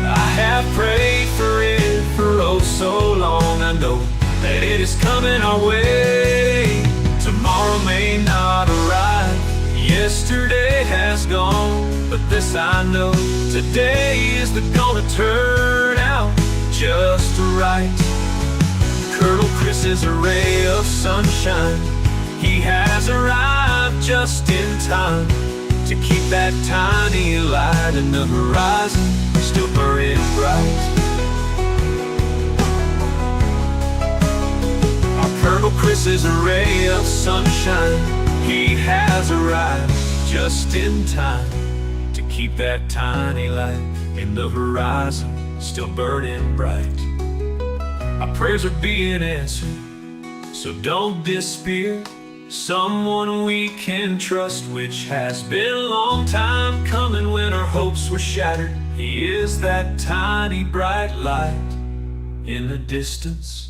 I have prayed for it for oh so long. I know that it is coming our way. Tomorrow may not arrive. Yesterday has gone, but this I know. Today is gonna turn out just right. Colonel Chris is a ray of sunshine. He has arrived just in time to keep that tiny light in the horizon still burning bright. Colonel Chris is a ray of sunshine. He has arrived just in time to keep that tiny light in the horizon still burning bright. Our prayers are being answered, so don't despair. Someone we can trust, which has been a long time coming when our hopes were shattered. He is that tiny bright light in the distance.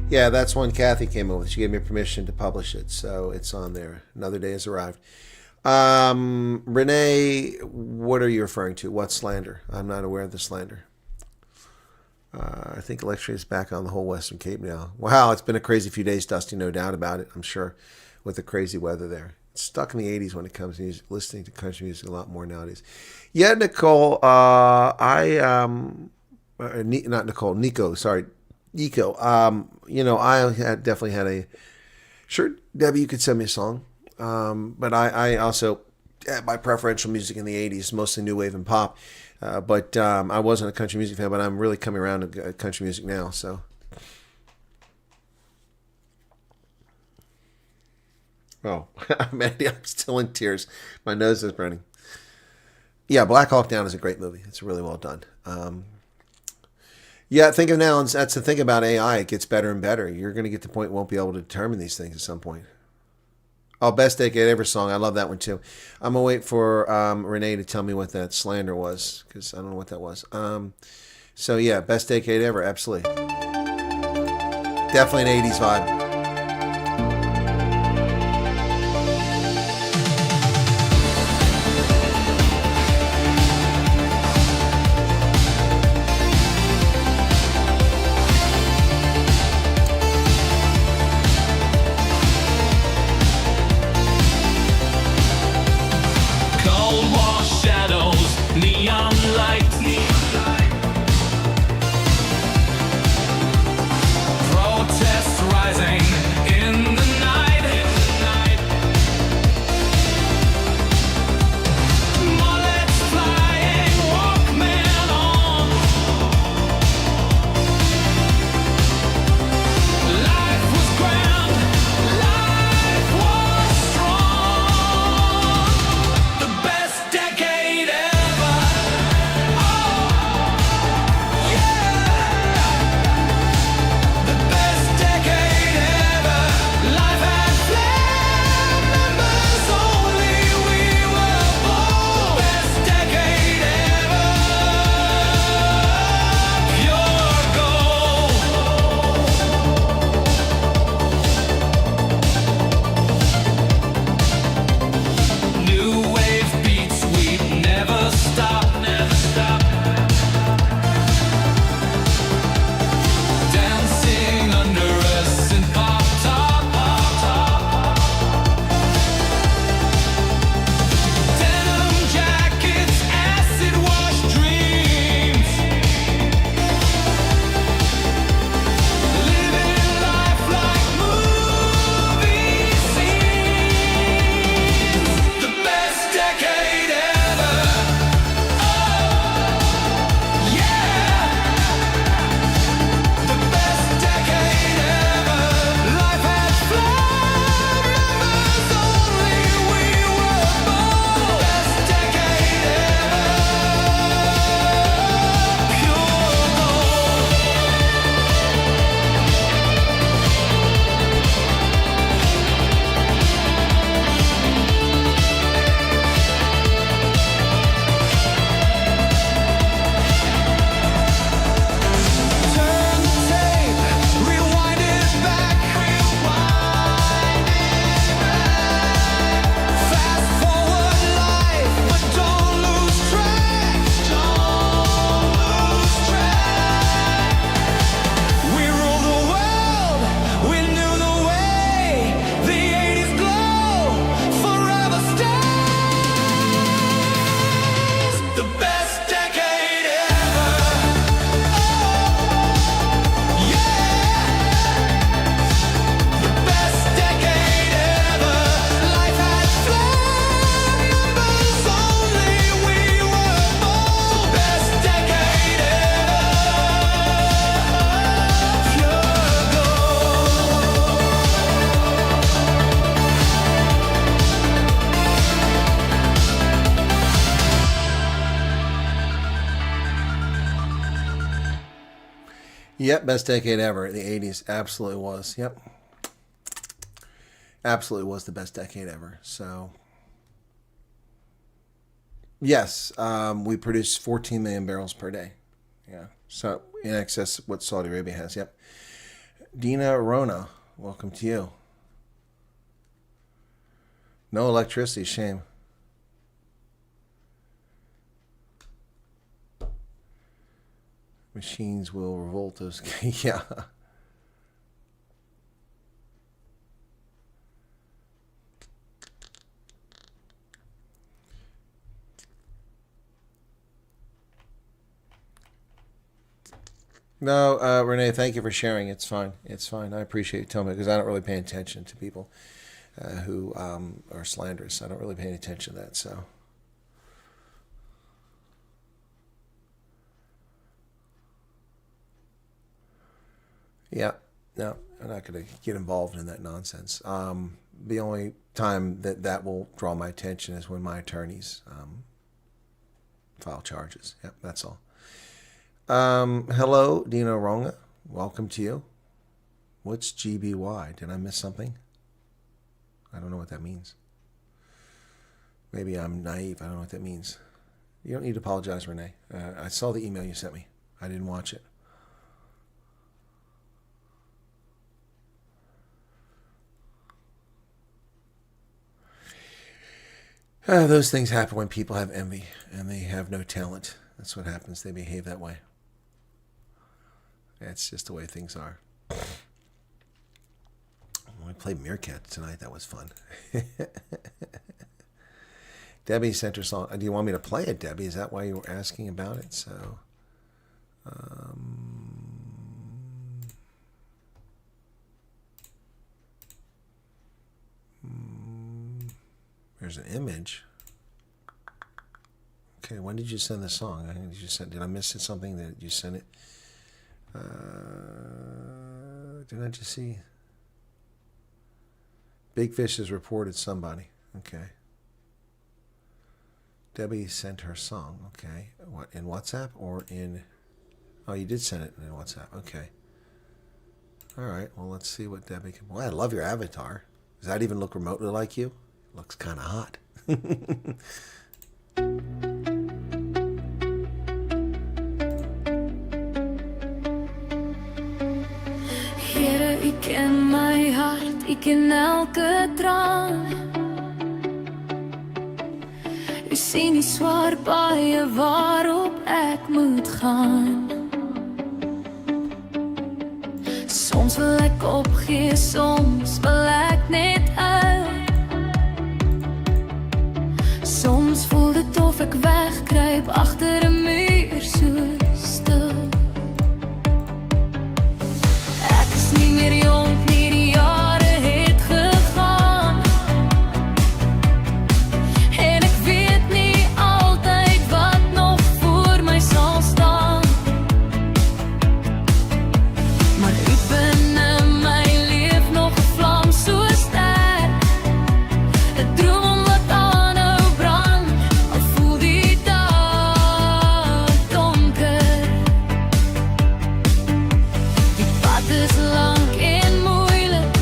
Yeah, that's one Kathy came up with. She gave me permission to publish it, so it's on there. Another Day Has Arrived. Renee, what are you referring to? What slander? I'm not aware of the slander. I think electricity is back on the whole Western Cape now. Wow, it's been a crazy few days, Dusty, no doubt about it, I'm sure, with the crazy weather there. It's stuck in the 80s when it comes to music, listening to country music a lot more nowadays. Yeah, Nicole, Nico, sorry. Nico, you know, I definitely had a, sure, Debbie, you could send me a song, but I also had my preferential music in the 80s, mostly new wave and pop, but I wasn't a country music fan, but I'm really coming around to country music now, so. Oh, Mandy, I'm still in tears. My nose is burning. Yeah, Black Hawk Down is a great movie. It's really well done. Yeah, think of now, that's the thing about AI. It gets better and better. You're going to get to the point you won't be able to determine these things at some point. Oh, Best Decade Ever song. I love that one, too. I'm going to wait for Renee to tell me what that slander was, because I don't know what that was. So, yeah, Best Decade Ever, absolutely. Definitely an 80s vibe. more shadows, neon light. Protests rising in the night. Mullets flying, Walkman on. Life was grand, life was strong. The best decade ever. Oh, yeah. The best decade ever. Life had flame, members only, we were born. Best decade ever. Pure gold. New wave beats, we'd never stop, never stop. Dancing under a synth pop top, pop top. Denim jackets, acid wash dreams. Living life like movie scenes. The best decade ever. Oh, yeah. The best decade ever. Life had flame, members only, we were born. The best decade ever. Pure gold. Turn the tape, rewind it back, Fast forward life, but don't lose track, We rule the world, we knew the way. The 80s glow, forever stays. The best decade ever. The best decade ever. Life had flame, members only, we were born. Best decade ever. Pure Yep, best decade ever. The 80s absolutely was. Yep. Absolutely was the best decade ever. So, yes, we produce 14 million barrels per day. Yeah. So, in excess of what Saudi Arabia has. Yep. Dina Rona, welcome to you. No electricity, shame. Machines will revolt us. Yeah. No, Renee, thank you for sharing. It's fine. It's fine. I appreciate you telling me because I don't really pay attention to people who are slanderous. I don't really pay any attention to that. So. Yeah, no, I'm not going to get involved in that nonsense. The only time that will draw my attention is when my attorneys file charges. Yep, that's all. Hello, Dino Ronga. Welcome to you. What's GBY? Did I miss something? I don't know what that means. Maybe I'm naive. I don't know what that means. You don't need to apologize, Renee. I saw the email you sent me. I didn't watch it. Those things happen when people have envy and they have no talent. That's what happens. They behave that way. That's just the way things are. We played Meerkat tonight. That was fun. Debbie sent her song. Do you want me to play it, Debbie? Is that why you were asking about it? So, there's an image. Okay, when did you send the song? Did I miss something that you sent it? Did I just see? Big Fish has reported somebody. Okay. Debbie sent her song. Okay. What, in WhatsApp or in... Oh, you did send it in WhatsApp. Okay. All right. Well, let's see what Debbie can... Boy, I love your avatar. Does that even look remotely like you? Looks kind of hot. Here, u ken my hart, u ken elke traan. U sien die swaar paaie waarop ek moet gaan. Soms wil ek opgee, soms wil ek net huil. Soms voel dit of ek wegkruip agter 'n muur so stil. Ek is nie meer jonk nie, die jare het gegaan. En ek weet nie altyd wat nog voor my sal staan. Maar u binne my leef nog 'n vlam so sterk. 'n droom wat aanhou brand, al voel die dag donker. Die pad is lank en moeilik,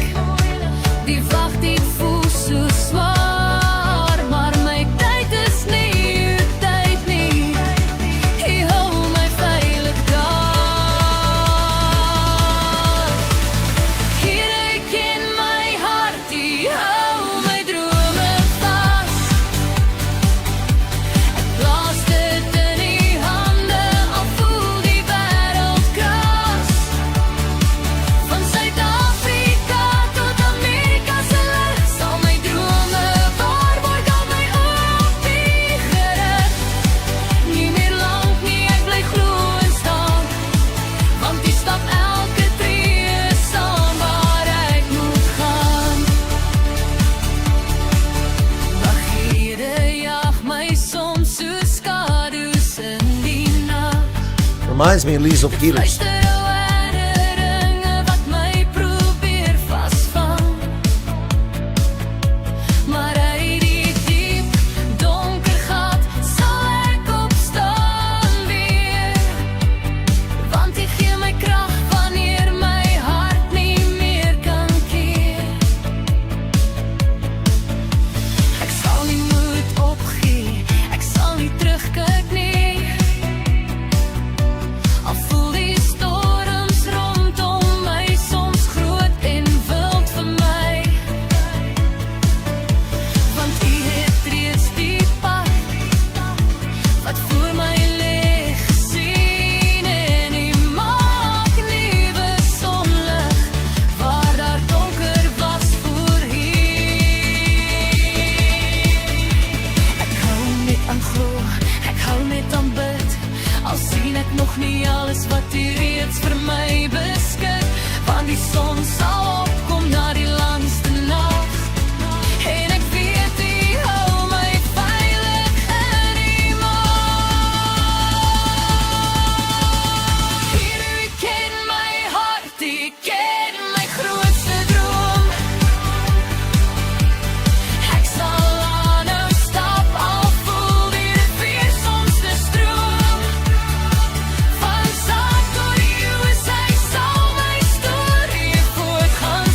die wag die voel so zwaar. Maar my tyd is nie uw tyd nie, hy hou my veilig daar. Hier ek in my hart, die hou my drome vas. Ek blaas dit in die hande, al voel die wêreld kras. Van Suid-Afrika tot Amerika se lig, sal my drome waar word, al my oopie gerig. Nie meer lank nie, ek bly glo en staan, want die stap elke tree is saam waar ek moet gaan. Waghede jag my soms soos skadu's in die nag. Reminds me of Liesel Peters. Luister ou herinneringe wat my probeer vasvang. Maar uit die diep, donker gat sal ek opstaan weer. Want jy gee my krag wanneer my hart nie meer kan keer. Ek sal nie moed opgee, ek sal nie terugkyk nie. Al voel die storms rondom my soms groot en wild vir my. Want u het reeds die pad wat voor my lig gesien. En u maak nuwe sonlig waar daar donker was voorheen. Ek hou net aan glo, ek hou net aan bid, al sien ek nog nie alles wat u reeds vir my beskik. Want die son sal opkom na die langste nag, en ek weet u hou my veilig in die maag. Hier u ken my hart, u ken my grootste droom. Ek sal aanhou stap, al voel die rivier soms te stroom. Van Saak tot die USA sal my storie voortgaan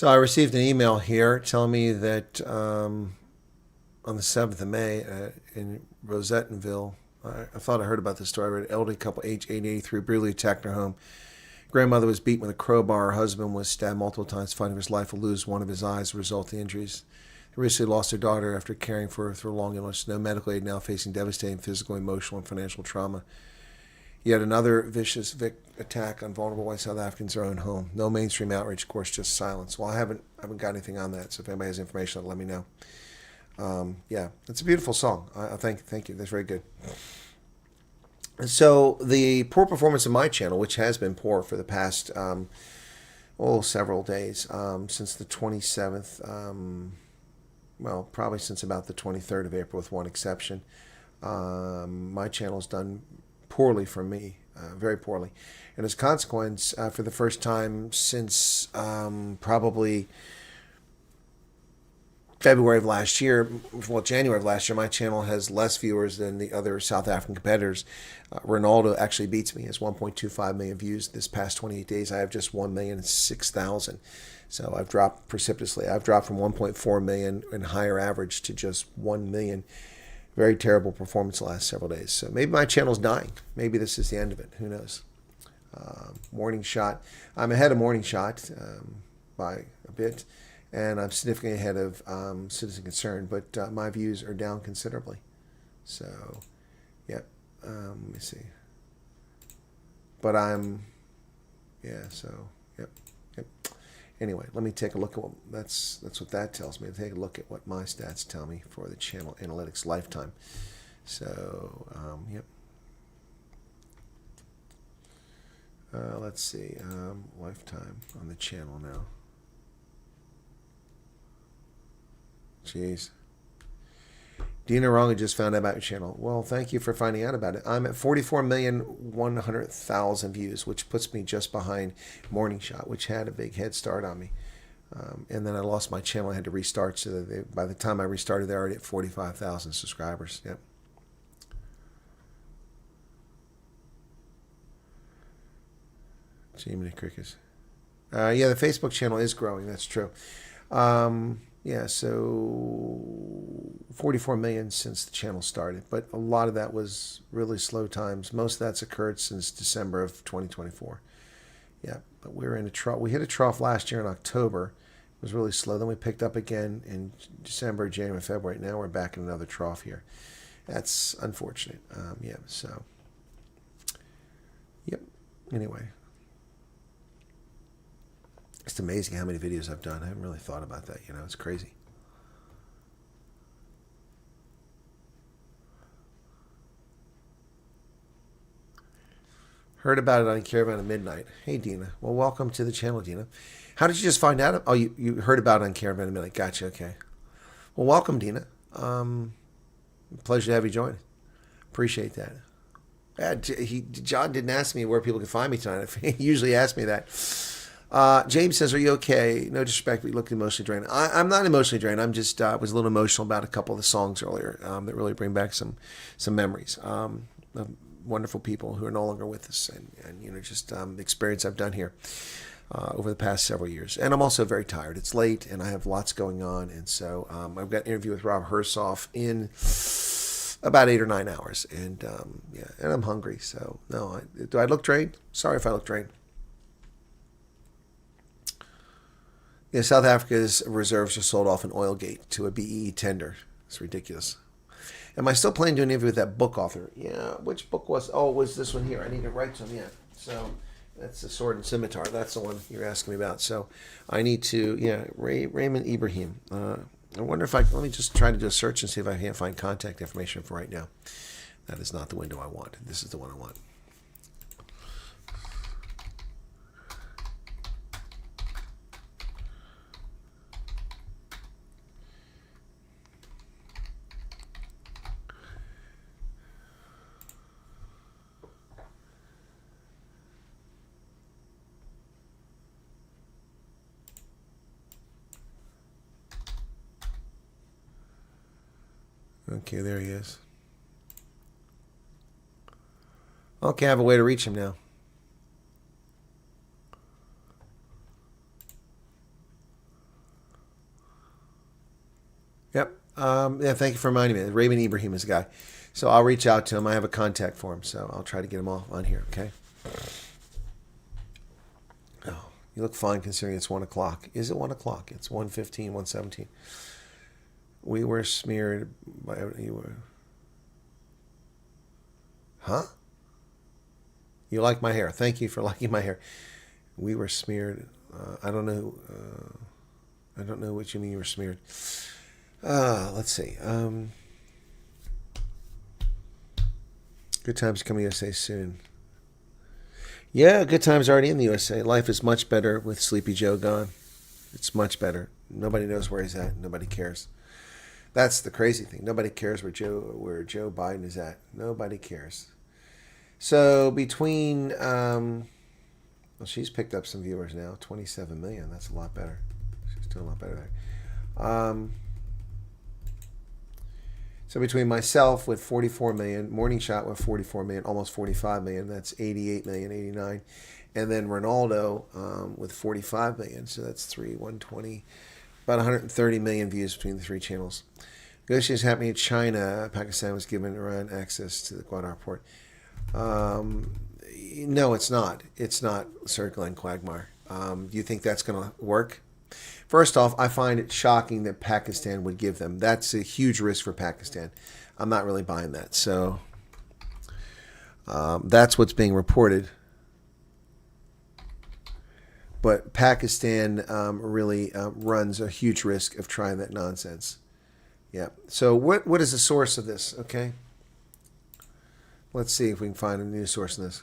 So I received an email here telling me that on the 7th of May in Rosettenville, I thought I heard about this story. I read an elderly couple, age 83, brutally attacked their home. Grandmother was beaten with a crowbar. Her husband was stabbed multiple times, fighting for his life, will lose one of his eyes as a result of the injuries. They recently lost their daughter after caring for her through a long illness. No medical aid, now facing devastating physical, emotional, and financial trauma. Yet another vicious attack on vulnerable white South Africans in their own home. No mainstream outreach, of course, just silence. Well, I haven't got anything on that, so if anybody has information, let me know. Yeah, it's a beautiful song. I thank you. That's very good. So the poor performance of my channel, which has been poor for the past several days, since the 27th, well, probably since about the 23rd of April, with one exception. My channel's done poorly for me, very poorly. And as a consequence, for the first time since probably February of last year, well, January of last year, my channel has less viewers than the other South African competitors. Ronaldo actually beats me. He has 1.25 million views this past 28 days. I have just 1,006,000. So I've dropped precipitously. I've dropped from 1.4 million in higher average to just 1 million. Very terrible performance the last several days. So maybe my channel's dying. Maybe this is the end of it. Who knows? Morning Shot. I'm ahead of Morning Shot by a bit. And I'm significantly ahead of Citizen Concern, but my views are down considerably. So, yeah, let me see. But so, yep. Anyway, let me take a look at what, that's what that tells me. Take a look at what my stats tell me for the channel analytics lifetime. So, yep. Let's see, lifetime on the channel now. Jeez. Dina Ronga just found out about your channel. Well, thank you for finding out about it. I'm at 44,100,000 views, which puts me just behind Morning Shot, which had a big head start on me. And then I lost my channel. I had to restart. So that by the time I restarted, they're already at 45,000 subscribers. Yep. Jiminy Crickets. Yeah, the Facebook channel is growing. That's true. Yeah, so 44 million since the channel started, but a lot of that was really slow times. Most of that's occurred since December of 2024. Yeah, but we're in a trough. We hit a trough last year in October. It was really slow. Then we picked up again in December, January, February. Now we're back in another trough here. That's unfortunate. Yeah, so, yep. Anyway. It's amazing how many videos I've done. I haven't really thought about that, you know. It's crazy. Heard about it on Caravan at Midnight. Hey, Dina. Well, welcome to the channel, Dina. How did you just find out? Oh, you heard about it on Caravan at Midnight. Gotcha, okay. Well, welcome, Dina. Pleasure to have you join. Appreciate that. John didn't ask me where people can find me tonight. He usually asks me that. James says, are you okay? No disrespect, but you look emotionally drained. I'm not emotionally drained. I'm just was a little emotional about a couple of the songs earlier that really bring back some memories of wonderful people who are no longer with us, and you know, just the experience I've done here over the past several years. And I'm also very tired. It's late, and I have lots going on, and so I've got an interview with Rob Hersoff in about 8 or 9 hours, and yeah, and I'm hungry. So no, do I look drained? Sorry if I look drained. Yeah, South Africa's reserves are sold off in Oilgate to a BEE tender. It's ridiculous. Am I still planning to do an interview with that book author? Yeah, which book was? Oh, it was this one here. I need to write some. Yeah, so that's the Sword and Scimitar. That's the one you're asking me about. So I need to, yeah, Raymond Ibrahim. I wonder if let me just try to do a search and see if I can't find contact information for right now. That is not the window I want. This is the one I want. Okay, there he is. Okay, I have a way to reach him now. Yeah, thank you for reminding me. Raymond Ibrahim is a guy. So I'll reach out to him. I have a contact for him, so I'll try to get him all on here, okay? Oh, you look fine considering it's 1 o'clock. Is it 1 o'clock? It's 1:15, 1:17. We were smeared by... You were... Huh? You like my hair. Thank you for liking my hair. We were smeared. I don't know. I don't know what you mean you were smeared. Let's see. Good times coming USA soon. Yeah, good times already in the USA. Life is much better with Sleepy Joe gone. It's much better. Nobody knows where he's at. Nobody cares. That's the crazy thing. Nobody cares where Joe Biden is at. Nobody cares. So between, well, she's picked up some viewers now. 27 million. That's a lot better. She's doing a lot better there. So between myself with 44 million, Morning Shot with 44 million, almost 45 million, that's 88 million, 89. And then Ronaldo with 45 million, so that's 120, about 130 million views between the three channels. Negotiations happening in China. Pakistan was given Iran access to the Guadar port. No, it's not. It's not, Sir Glenn Quagmire. Do you think that's going to work? First off, I find it shocking that Pakistan would give them. That's a huge risk for Pakistan. I'm not really buying that. So that's what's being reported. But Pakistan really runs a huge risk of trying that nonsense. Yeah. So what is the source of this? Okay. Let's see if we can find a news source in this.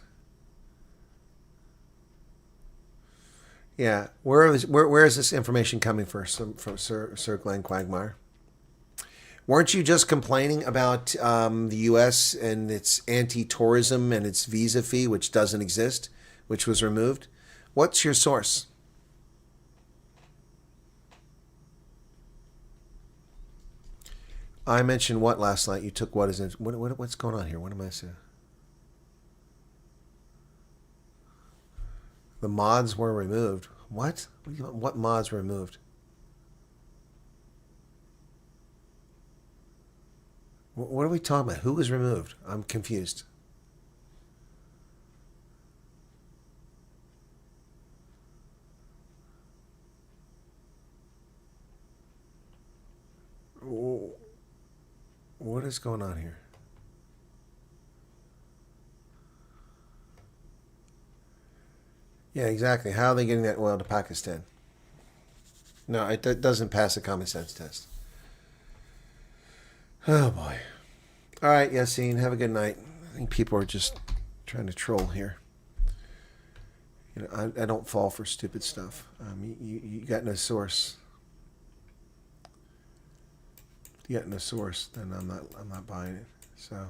Yeah, where is this information coming from Sir Glenn Quagmire? Weren't you just complaining about the U.S. and its anti-tourism and its visa fee, which doesn't exist, which was removed? What's your source? I mentioned what last night? You took what is it? What's going on here? What am I saying? The mods were removed. What? What mods were removed? What are we talking about? Who was removed? I'm confused. What is going on here? Yeah, exactly. How are they getting that oil to Pakistan? No, it doesn't pass the common sense test. Oh, boy. All right, Yassine, have a good night. I think people are just trying to troll here. You know, I don't fall for stupid stuff. You got no source. If you got no source, then I'm not buying it. So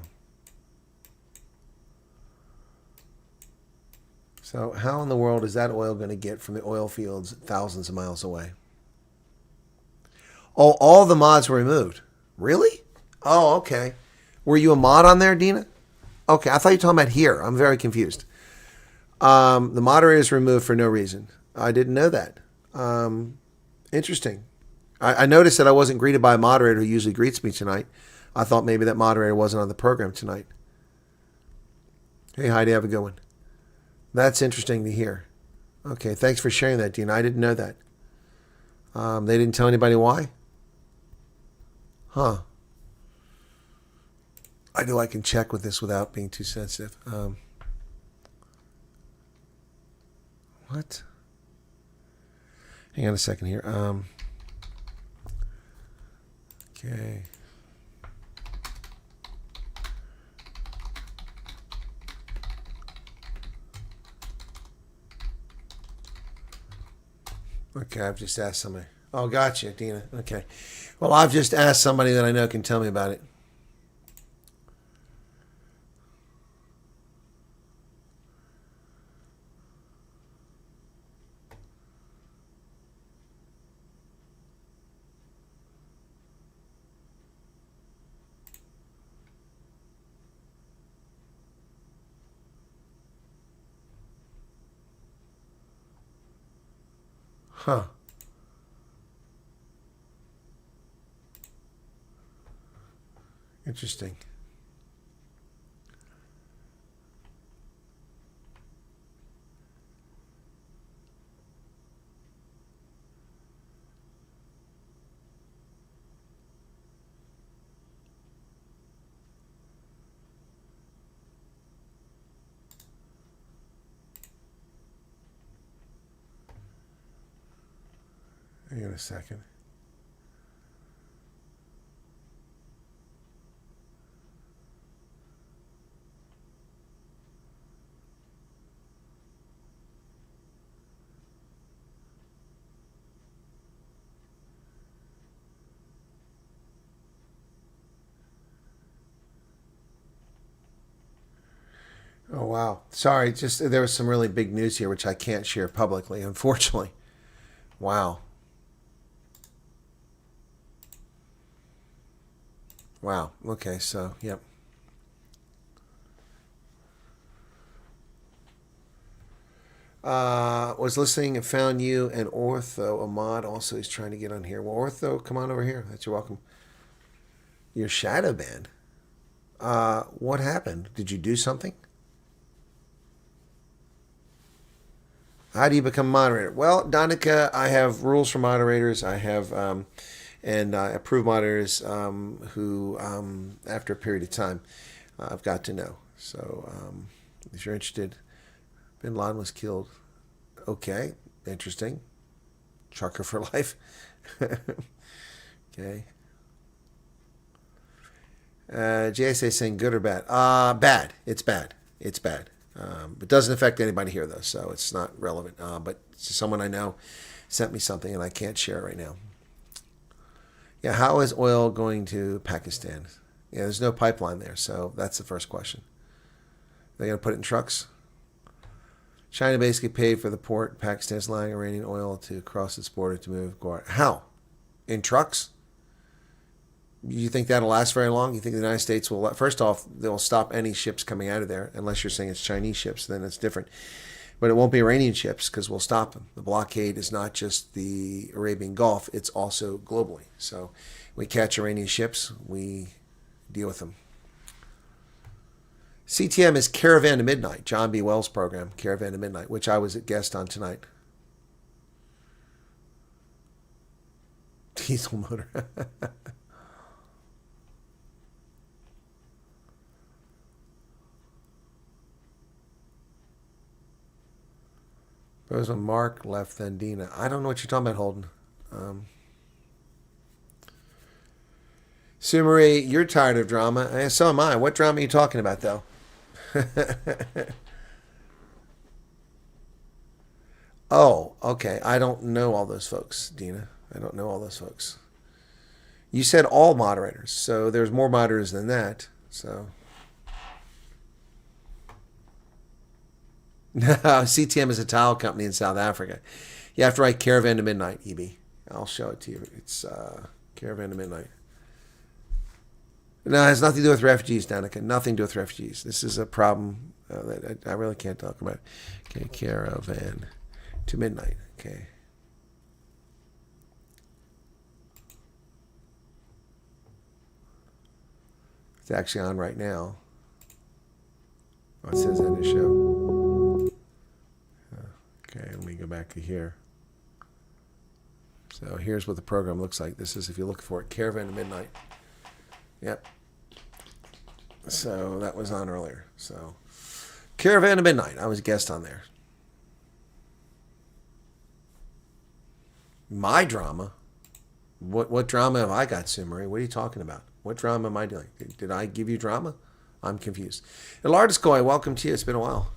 how in the world is that oil going to get from the oil fields thousands of miles away? Oh, all the mods were removed. Really? Oh, okay. Were you a mod on there, Dina? Okay, I thought you were talking about here. I'm very confused. The moderator is removed for no reason. I didn't know that. Interesting. I noticed that I wasn't greeted by a moderator who usually greets me tonight. I thought maybe that moderator wasn't on the program tonight. Hey, Heidi, have a good one. That's interesting to hear. Okay, thanks for sharing that, Dina. I didn't know that. They didn't tell anybody why? Huh. I can check with this without being too sensitive. What? Hang on a second here. Okay. Okay, I've just asked somebody. Oh, gotcha, Dina. Okay. Well, I've just asked somebody that I know can tell me about it. Huh. Interesting. Hang on a second. Oh, wow. Sorry, just there was some really big news here, which I can't share publicly, unfortunately. Wow. Wow. Okay, so, yep. Was listening and found you and Ortho, Ahmad also is trying to get on here. Well, Ortho, come on over here. That's you're welcome. You're shadow banned. What happened? Did you do something? How do you become moderator? Well, Donica, I have rules for moderators. I have and approved moderators who, after a period of time, I've got to know. So if you're interested, Bin Laden was killed. Okay, interesting. Trucker for life. Okay. JSA saying good or bad? Bad. It's bad. It's bad. It doesn't affect anybody here, though, so it's not relevant. But someone I know sent me something, and I can't share it right now. Yeah, how is oil going to Pakistan? Yeah, there's no pipeline there, so that's the first question. They're going to put it in trucks? China basically paid for the port. Pakistan's allowing Iranian oil to cross its border to move Guar. How? In trucks? You think that'll last very long? You think the United States will... First off, they'll stop any ships coming out of there, unless you're saying it's Chinese ships, then it's different. But it won't be Iranian ships, because we'll stop them. The blockade is not just the Arabian Gulf, it's also globally. So we catch Iranian ships, we deal with them. CTM is Caravan to Midnight, John B. Wells' program, Caravan to Midnight, which I was a guest on tonight. Diesel motor. It was when Mark left, then Dina. I don't know what you're talking about, Holden. Sue Marie, you're tired of drama. So am I. What drama are you talking about, though? Oh, okay. I don't know all those folks, Dina. I don't know all those folks. You said all moderators, so there's more moderators than that. So no, CTM is a tile company in South Africa. You have to write Caravan to Midnight, EB. I'll show it to you. It's Caravan to Midnight. No, it has nothing to do with refugees, Danica. Nothing to do with refugees. This is a problem that I really can't talk about. Okay, Caravan to Midnight. Okay. It's actually on right now. Oh, it says end of show. Okay, let me go back to here. So here's what the program looks like. This is, if you look for it, Caravan to Midnight. Yep. So that was on earlier. So Caravan to Midnight. I was a guest on there. My drama? What drama have I got, Sue Marie? What are you talking about? What drama am I doing? Did I give you drama? I'm confused. Elardis Koi, welcome to you. It's been a while.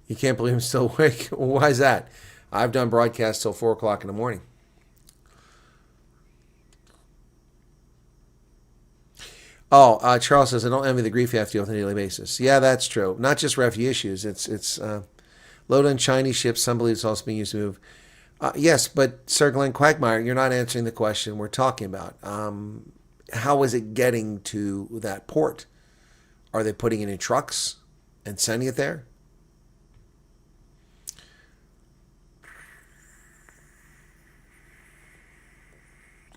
You can't believe I'm still awake? Why is that? I've done broadcasts till 4 o'clock in the morning. Oh, Charles says, I don't envy the grief you have to deal with on a daily basis. Yeah, that's true. Not just refugee issues. It's load on Chinese ships. Some believe it's also being used to move. Yes, but Sir Glenn Quagmire, you're not answering the question we're talking about. How is it getting to that port? Are they putting it in trucks and sending it there?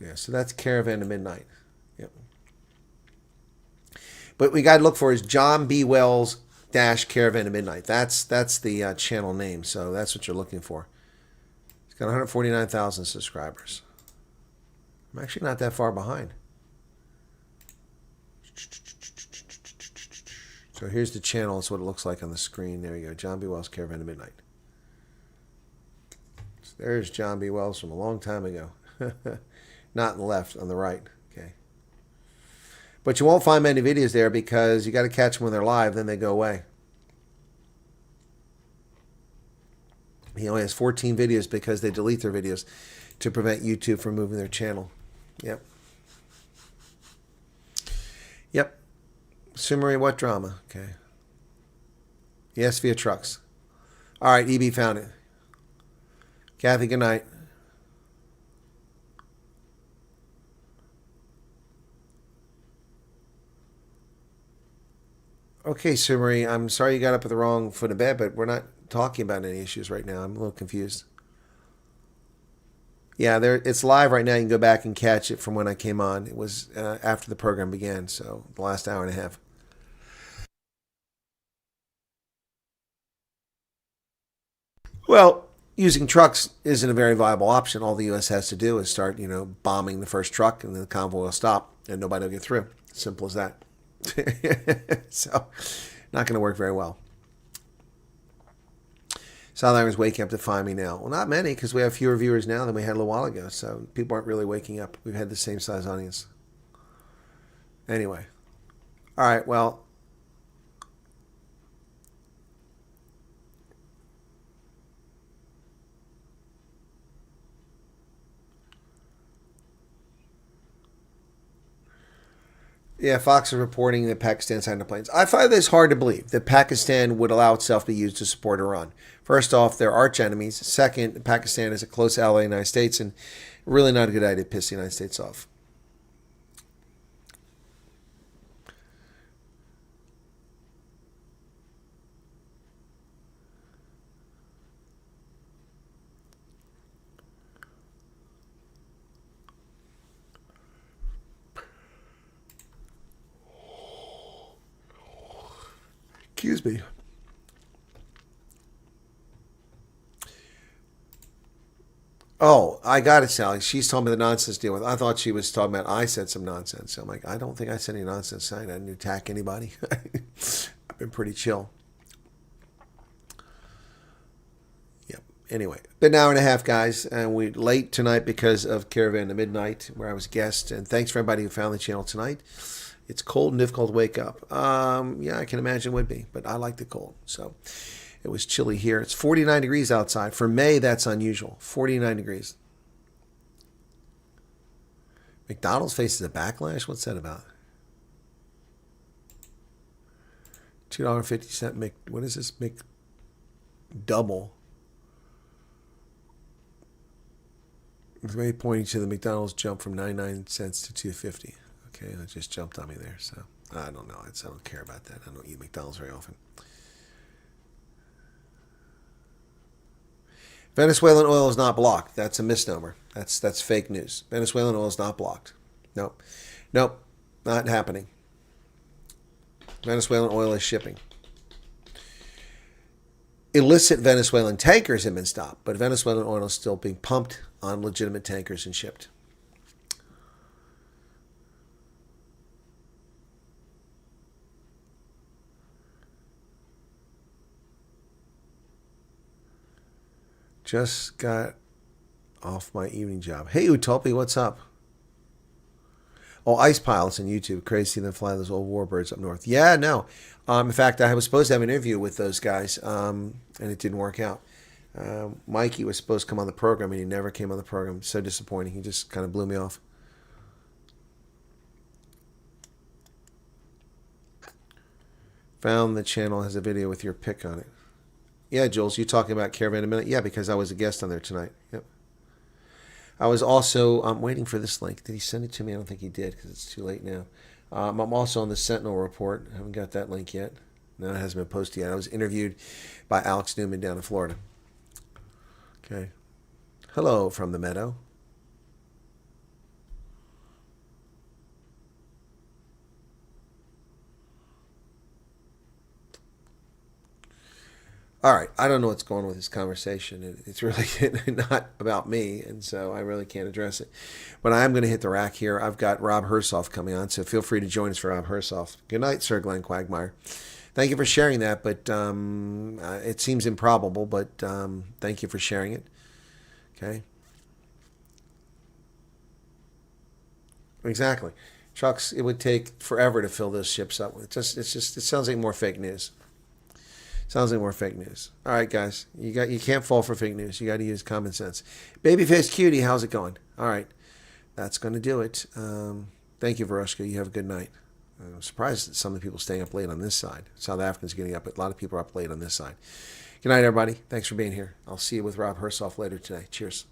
Yeah, so that's Caravan to Midnight. Yep. But we got to look for is John B. Wells dash Caravan to Midnight. That's the channel name. So that's what you're looking for. It's got 149,000 subscribers. I'm actually not that far behind. So here's the channel. That's what it looks like on the screen. There you go. John B. Wells Caravan to Midnight. So there's John B. Wells from a long time ago. Not on the left, on the right. Okay. But you won't find many videos there because you got to catch them when they're live, then they go away. He only has 14 videos because they delete their videos to prevent YouTube from moving their channel. Yep. Yep. Summary, what drama? Okay. Yes, via trucks. All right, EB found it. Kathy, good night. Okay, Summary, I'm sorry you got up at the wrong foot of bed, but we're not talking about any issues right now. I'm a little confused. Yeah, it's live right now. You can go back and catch it from when I came on. It was after the program began, so the last hour and a half. Well, using trucks isn't a very viable option. All the U.S. has to do is start, bombing the first truck, and then the convoy will stop, and nobody will get through. Simple as that. So, not going to work very well. South Africans waking up to find me now. Well, not many, because we have fewer viewers now than we had a little while ago. So people aren't really waking up. We've had the same size audience. Anyway. All right, well. Yeah, Fox is reporting that Pakistan signed the planes. I find this hard to believe that Pakistan would allow itself to be used to support Iran. First off, they're arch enemies. Second, Pakistan is a close ally of the United States, and really not a good idea to piss the United States off. Excuse me. Oh, I got it, Sally. She's told me the nonsense deal with. I thought she was talking about I said some nonsense. So I'm like, I don't think I said any nonsense. I didn't attack anybody. I've been pretty chill. Yep. Anyway, been an hour and a half, guys, and we're late tonight because of Caravan to Midnight, where I was guest. And thanks for everybody who found the channel tonight. It's cold and difficult to wake up. Yeah, I can imagine it would be, but I like the cold. So it was chilly here. It's 49 degrees outside. For May, that's unusual. 49 degrees. McDonald's faces a backlash? What's that about? $2.50 what is this? McDouble. Ray pointing to the McDonald's jump from 99 cents to $2.50. Okay, that just jumped on me there. So I don't know. I don't care about that. I don't eat McDonald's very often. Venezuelan oil is not blocked. That's a misnomer. That's fake news. Venezuelan oil is not blocked. Nope, not happening. Venezuelan oil is shipping. Illicit Venezuelan tankers have been stopped, but Venezuelan oil is still being pumped on legitimate tankers and shipped. Just got off my evening job. Hey, Utopi, what's up? Oh, Ice Pilots on YouTube. Crazy than fly those old warbirds up north. Yeah, no. In fact, I was supposed to have an interview with those guys, and it didn't work out. Mikey was supposed to come on the program, and he never came on the program. So disappointing. He just kind of blew me off. Found the channel has a video with your pic on it. Yeah, Jules, you talking about Caravan a minute? Yeah, because I was a guest on there tonight. Yep. I was also waiting for this link. Did he send it to me? I don't think he did because it's too late now. I'm also on the Sentinel report. I haven't got that link yet. No, it hasn't been posted yet. I was interviewed by Alex Newman down in Florida. Okay. Hello from the meadow. All right, I don't know what's going on with this conversation. It's really not about me, and so I really can't address it. But I am going to hit the rack here. I've got Rob Hersoff coming on, so feel free to join us for Rob Hersoff. Good night, Sir Glenn Quagmire. Thank you for sharing that, but it seems improbable, but thank you for sharing it. Okay. Exactly. Trucks, it would take forever to fill those ships up. It sounds like more fake news. Sounds like more fake news. All right, guys. You can't fall for fake news. You got to use common sense. Babyface Cutie, how's it going? All right. That's going to do it. Thank you, Verushka. You have a good night. I'm surprised that some of the people staying up late on this side. South Africans getting up, but a lot of people are up late on this side. Good night, everybody. Thanks for being here. I'll see you with Rob Hersoff later today. Cheers.